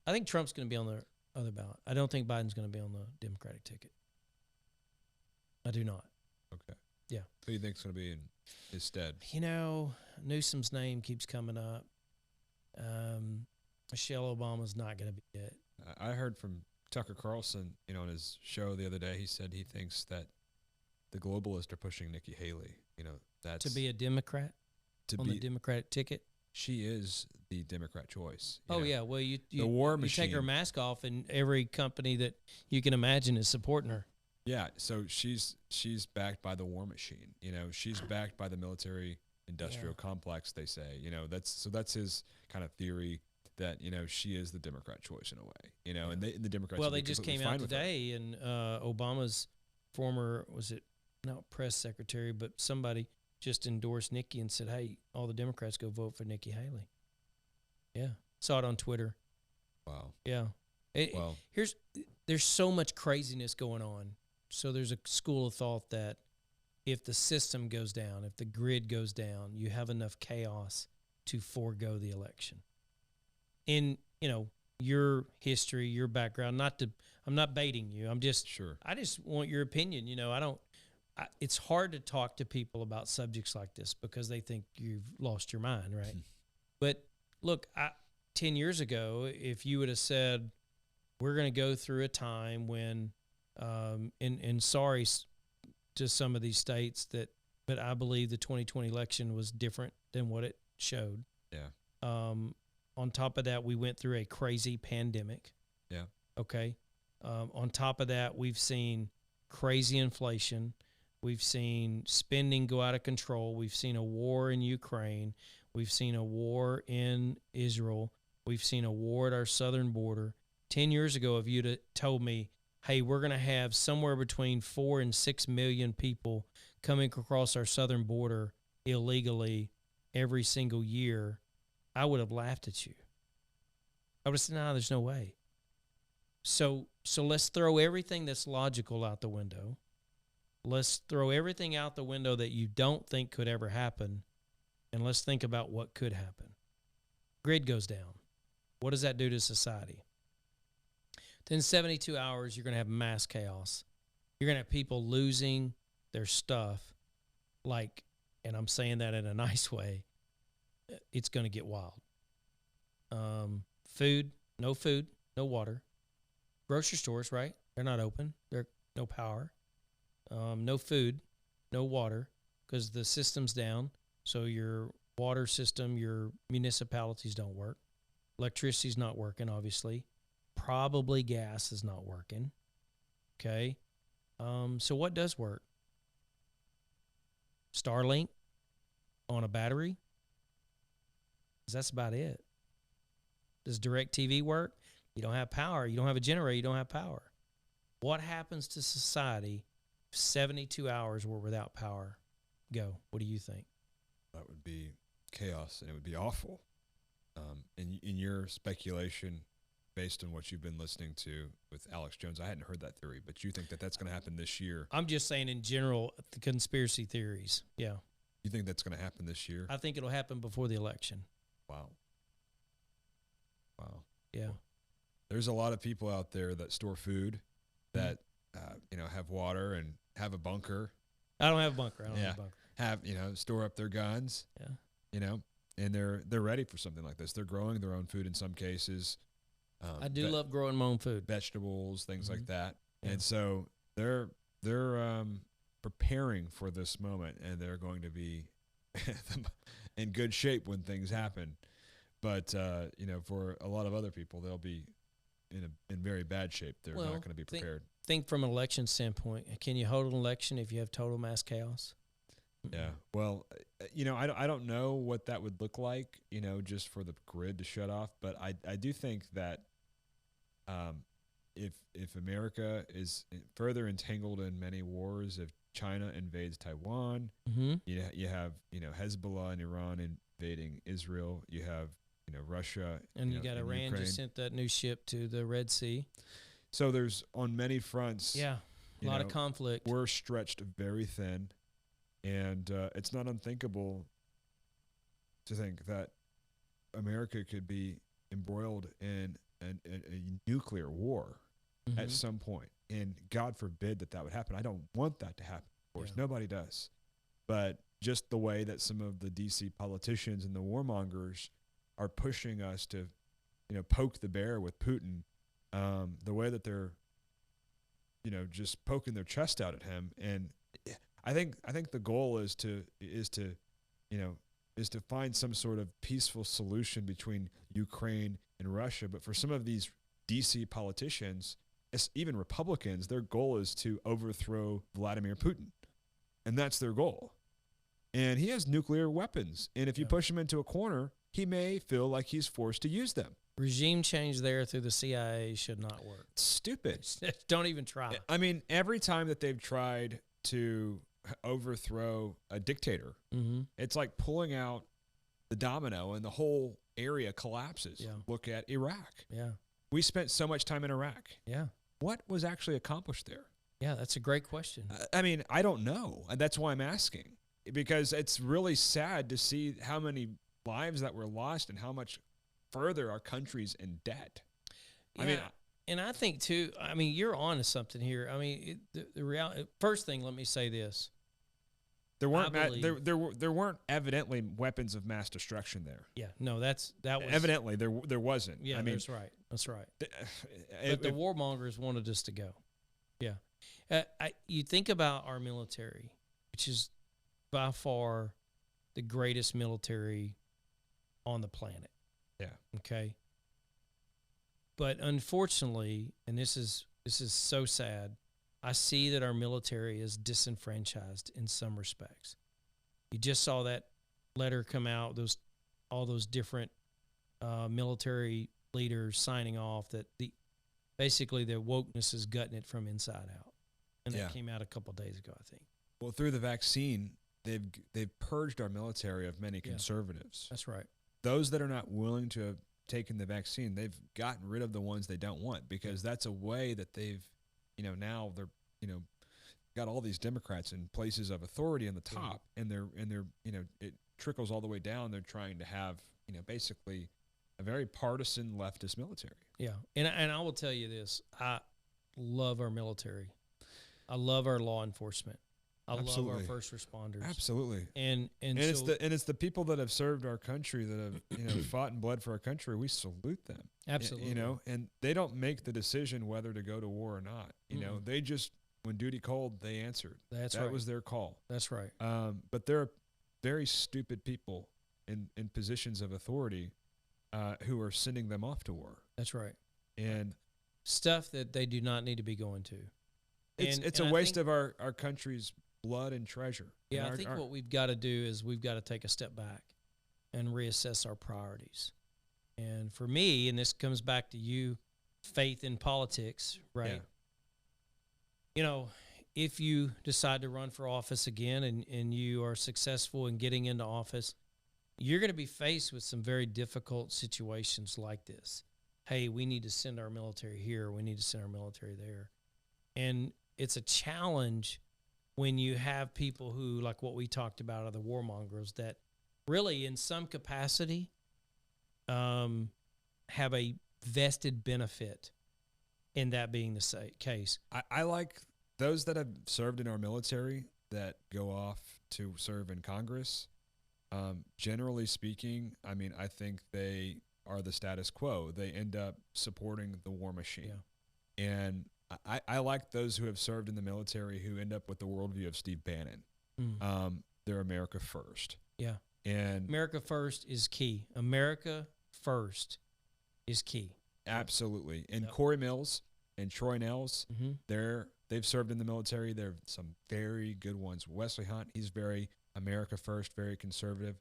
I think Trump's going to be on the other ballot. I don't think Biden's going to be on the Democratic ticket. I do not. Okay. Yeah. Who do you think is going to be in his stead? Newsom's name keeps coming up. Michelle Obama's not going to be it. I heard from Tucker Carlson, on his show the other day. He said he thinks that the globalists are pushing Nikki Haley. That's to be a Democrat on the Democratic ticket. She is the Democrat choice. Yeah. Well, you the war you machine. take her mask off, and every company that you can imagine is supporting her. Yeah. So she's backed by the war machine. She's backed by the military industrial complex. They say. That's his kind of theory. That she is the Democrat choice in a way, and the Democrats. Well, they just came out today, and Obama's former not press secretary, but somebody just endorsed Nikki and said, "Hey, all the Democrats go vote for Nikki Haley." Yeah, saw it on Twitter. Wow. Yeah. There's so much craziness going on. So there's a school of thought that if the system goes down, if the grid goes down, you have enough chaos to forego the election. In your history, your background, I'm not baiting you. I'm just sure. I just want your opinion. It's hard to talk to people about subjects like this because they think you've lost your mind, right? But look, 10 years ago, if you would have said we're going to go through a time when, and sorry to some of these states but I believe the 2020 election was different than what it showed. Yeah. On top of that, we went through a crazy pandemic. Yeah. Okay. On top of that, we've seen crazy inflation. We've seen spending go out of control. We've seen a war in Ukraine. We've seen a war in Israel. We've seen a war at our southern border. 10 years ago, if you'd have told me, hey, we're going to have somewhere between 4 and 6 million people coming across our southern border illegally every single year, I would have laughed at you. I would have said, no, there's no way. So let's throw everything that's logical out the window. Let's throw everything out the window that you don't think could ever happen, and let's think about what could happen. Grid goes down. What does that do to society? Within 72 hours, you're going to have mass chaos. You're going to have people losing their stuff, and I'm saying that in a nice way, it's going to get wild. Food, no water. Grocery stores, right? They're not open. There's no power. No food, no water, because the system's down. So your water system, your municipalities don't work. Electricity's not working, obviously. Probably gas is not working. Okay. So what does work? Starlink on a battery? 'Cause that's about it. Does DirecTV work? You don't have power. You don't have a generator. You don't have power. What happens to society if 72 hours were without power? Go. What do you think? That would be chaos, and it would be awful. In your speculation, based on what you've been listening to with Alex Jones, I hadn't heard that theory, but you think that that's going to happen this year? I'm just saying in general, the conspiracy theories. Yeah. You think that's going to happen this year? I think it'll happen before the election. Wow. Yeah. Well, there's a lot of people out there that store food, that have water and have a bunker. I don't have a bunker. I don't have a bunker. Store up their guns. Yeah. And they're ready for something like this. They're growing their own food in some cases. I do love growing my own food. Vegetables, things like that. Yeah. And so they're preparing for this moment, and they're going to be in good shape when things happen. But for a lot of other people, they'll be in very bad shape. They're not going to be prepared. Think from an election standpoint. Can you hold an election if you have total mass chaos? Yeah. Well, I don't know what that would look like, just for the grid to shut off. But I do think that if America is further entangled in many wars, if China invades Taiwan. Mm-hmm. You have Hezbollah and Iran invading Israel. You have Russia, And you got in Iran Ukraine. just sent that new ship to the Red Sea. So there's on many fronts. Yeah, a lot of conflict. We're stretched very thin, and it's not unthinkable to think that America could be embroiled in a nuclear war at some point. And God forbid that would happen. I don't want that to happen, of course. Yeah. Nobody does. But just the way that some of the D.C. politicians and the warmongers are pushing us to, poke the bear with Putin, the way that they're, just poking their chest out at him. And I think the goal is to find some sort of peaceful solution between Ukraine and Russia. But for some of these D.C. politicians, even Republicans, their goal is to overthrow Vladimir Putin. And that's their goal. And he has nuclear weapons. And if you push him into a corner, he may feel like he's forced to use them. Regime change there through the CIA should not work. It's stupid. Don't even try. I mean, every time that they've tried to overthrow a dictator, it's like pulling out the domino and the whole area collapses. Yeah. Look at Iraq. Yeah. We spent so much time in Iraq. Yeah. What was actually accomplished there? Yeah, that's a great question. I mean, I don't know. And that's why I'm asking. Because it's really sad to see how many lives that were lost and how much further our country's in debt. Yeah. I mean, and I think too, you're on to something here. The reality, first thing, let me say this. there weren't evidently weapons of mass destruction there. Yeah, no, that was Evidently there wasn't. Yeah, I mean, that's right. That's right. But the warmongers wanted us to go. Yeah. You think about our military, which is by far the greatest military on the planet. Yeah. Okay. But unfortunately, and this is so sad, I see that our military is disenfranchised in some respects. You just saw that letter come out, all those different military leaders signing off that basically their wokeness is gutting it from inside out. And that came out a couple of days ago, I think. Well, through the vaccine, they've purged our military of many conservatives. That's right. Those that are not willing to have taken the vaccine, they've gotten rid of the ones they don't want, because that's a way that they've, now they're, got all these Democrats in places of authority in the top, and they're, it trickles all the way down. They're trying to have, basically a very partisan leftist military. Yeah. And I will tell you this, I love our military. I love our law enforcement. I love our first responders. Absolutely. And it's the people that have served our country, that have fought and bled for our country. We salute them. Absolutely. And they don't make the decision whether to go to war or not. They just, when duty called, they answered. That was their call. That's right. But there are very stupid people in positions of authority who are sending them off to war. That's right. And stuff that they do not need to be going to. It's a waste of our country's blood and treasure. Yeah, I think what we've got to do is we've got to take a step back and reassess our priorities. And for me, and this comes back to you, faith in politics, right? Yeah. If you decide to run for office again and you are successful in getting into office, you're going to be faced with some very difficult situations like this. Hey, we need to send our military here. We need to send our military there. And it's a challenge when you have people who, like what we talked about, are the warmongers that really in some capacity have a vested benefit in that being the case. I like those that have served in our military that go off to serve in Congress. Generally speaking, I think they are the status quo. They end up supporting the war machine. Yeah. And I like those who have served in the military who end up with the worldview of Steve Bannon. They're America first. Yeah. And America first is key. America first is key. Absolutely. And Corey Mills and Troy Nels, they've served in the military. There are some very good ones. Wesley Hunt, he's very America first, very conservative.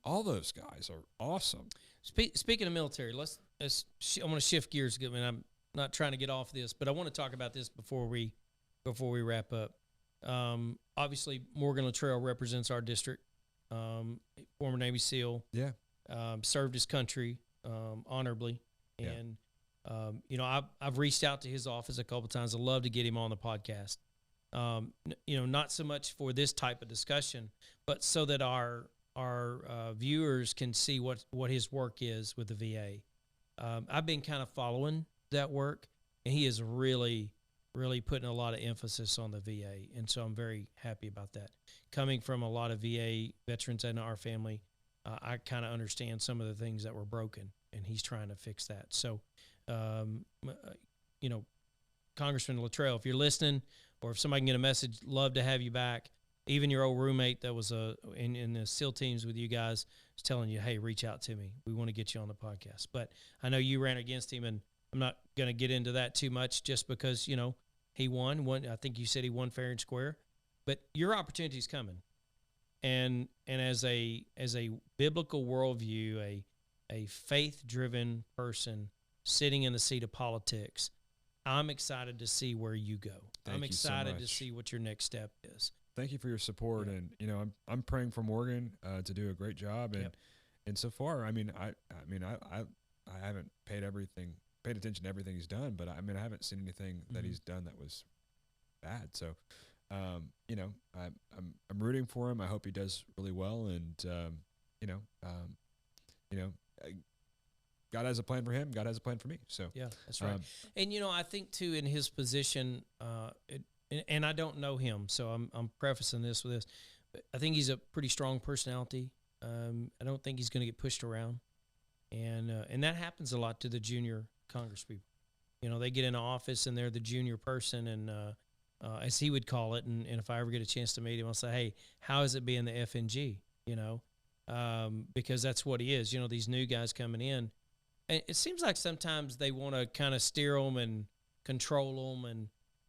All those guys are awesome. Speaking of military, I want to shift gears. I'm not trying to get off this, but I want to talk about this before we wrap up. Obviously, Morgan Luttrell represents our district. Former Navy SEAL. Yeah. Served his country honorably, and I've reached out to his office a couple times. I'd love to get him on the podcast. Not so much for this type of discussion, but so that our viewers can see what his work is with the VA. I've been kind of following that work, and he is really, really putting a lot of emphasis on the VA, and so I'm very happy about that. Coming from a lot of VA veterans in our family, I kind of understand some of the things that were broken, and he's trying to fix that. So, Congressman Luttrell, if you're listening, or if somebody can get a message, love to have you back. Even your old roommate that was in the SEAL teams with you guys is telling you, hey, reach out to me. We want to get you on the podcast. But I know you ran against him, and I'm not going to get into that too much just because, he won. I think you said he won fair and square. But your opportunity's coming. And as a biblical worldview, a faith-driven person sitting in the seat of politics, I'm excited to see where you go. I'm excited to see what your next step is. Thank you for your support, Yeah. and I'm praying for Morgan to do a great job, and Yep. and so far, I haven't paid attention to everything he's done, but I haven't seen anything that he's done that was bad. So, I'm rooting for him. I hope he does really well, and God has a plan for him. God has a plan for me. So Yeah, that's right. And I think too, in his position, and I don't know him, so I'm prefacing this with this. But I think he's a pretty strong personality. I don't think he's going to get pushed around, and that happens a lot to the junior congresspeople. They get into office and they're the junior person, and as he would call it. And if I ever get a chance to meet him, I'll say, hey, how is it being the FNG? Because that's what he is. These new guys coming in, and it seems like sometimes they want to kind of steer them and control them,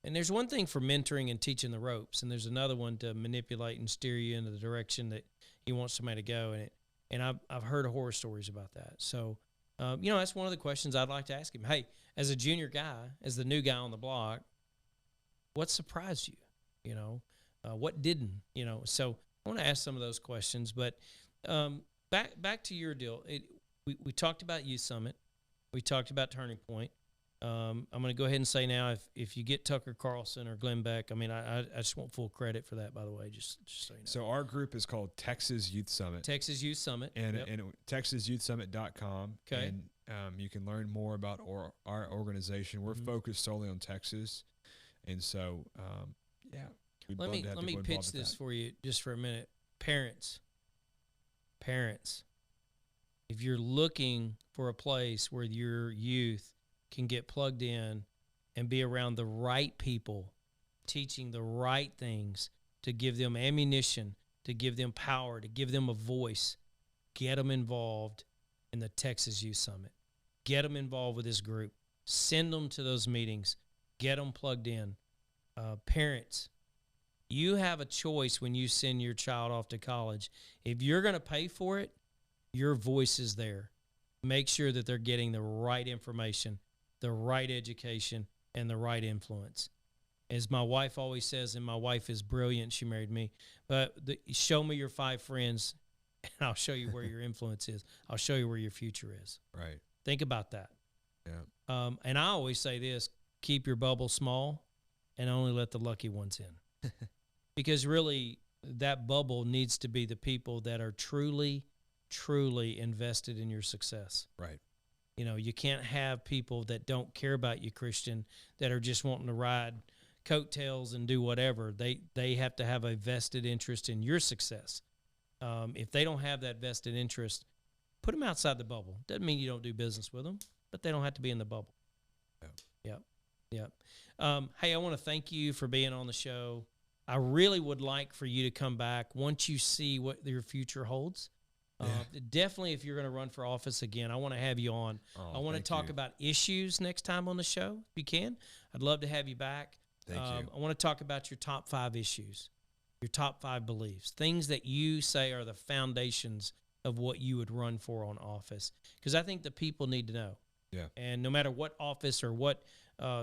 and there's one thing for mentoring and teaching the ropes, and there's another one to manipulate and steer you into the direction that he wants somebody to go. And I've heard horror stories about that. So, that's one of the questions I'd like to ask him. Hey, as a junior guy, as the new guy on the block, what surprised you? What didn't? So I want to ask some of those questions. But back to your deal. We talked about Youth Summit. We talked about Turning Point. I'm going to go ahead and say now, if you get Tucker Carlson or Glenn Beck, I just want full credit for that, by the way, just so you know. So our group is called Texas Youth Summit. Texas Youth Summit. And TexasYouthSummit.com. Okay. And you can learn more about our organization. We're focused solely on Texas. And so, we'd love to have let me people pitch involved with this that. for you just for a minute. Parents, if you're looking for a place where your youth can get plugged in and be around the right people, teaching the right things to give them ammunition, to give them power, to give them a voice, get them involved in the Texas Youth Summit. Get them involved with this group. Send them to those meetings. Get them plugged in. Parents, you have a choice when you send your child off to college. If you're going to pay for it, your voice is there. Make sure that they're getting the right information, the right education, and the right influence. As my wife always says, and my wife is brilliant, she married me, but show me your 5 friends, and I'll show you where your influence is. I'll show you where your future is. Right. Think about that. Yeah. And I always say this, keep your bubble small and only let the lucky ones in. Because really, that bubble needs to be the people that are truly, truly invested in your success. Right. You can't have people that don't care about you, Christian, that are just wanting to ride coattails and do whatever. They have to have a vested interest in your success. If they don't have that vested interest, put them outside the bubble. Doesn't mean you don't do business with them, but they don't have to be in the bubble. Yep. Hey, I want to thank you for being on the show. I really would like for you to come back once you see what your future holds. Definitely, if you're going to run for office again, I want to have you on. I want to talk about issues next time on the show, if you can. I'd love to have you back. Thank you. I want to talk about your top 5 issues, your top 5 beliefs, things that you say are the foundations of what you would run for on office. Because I think the people need to know. Yeah. And no matter what office or what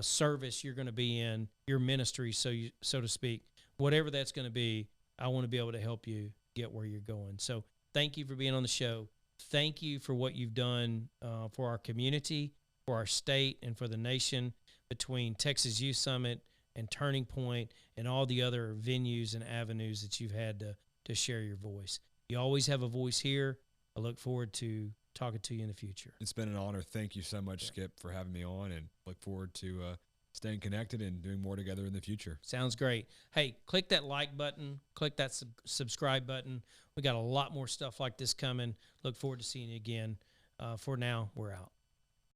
service you're going to be in, your ministry, so to speak, whatever that's going to be, I want to be able to help you get where you're going. So thank you for being on the show. Thank you for what you've done for our community, for our state, and for the nation, between Texas Youth Summit and Turning Point and all the other venues and avenues that you've had to share your voice. You always have a voice here. I look forward to talking to you in the future. It's been an honor. Thank you so much, Skip, for having me on, and look forward to staying connected and doing more together in the future. Sounds great. Hey, click that like button. Click that subscribe button. We got a lot more stuff like this coming. Look forward to seeing you again. For now, we're out.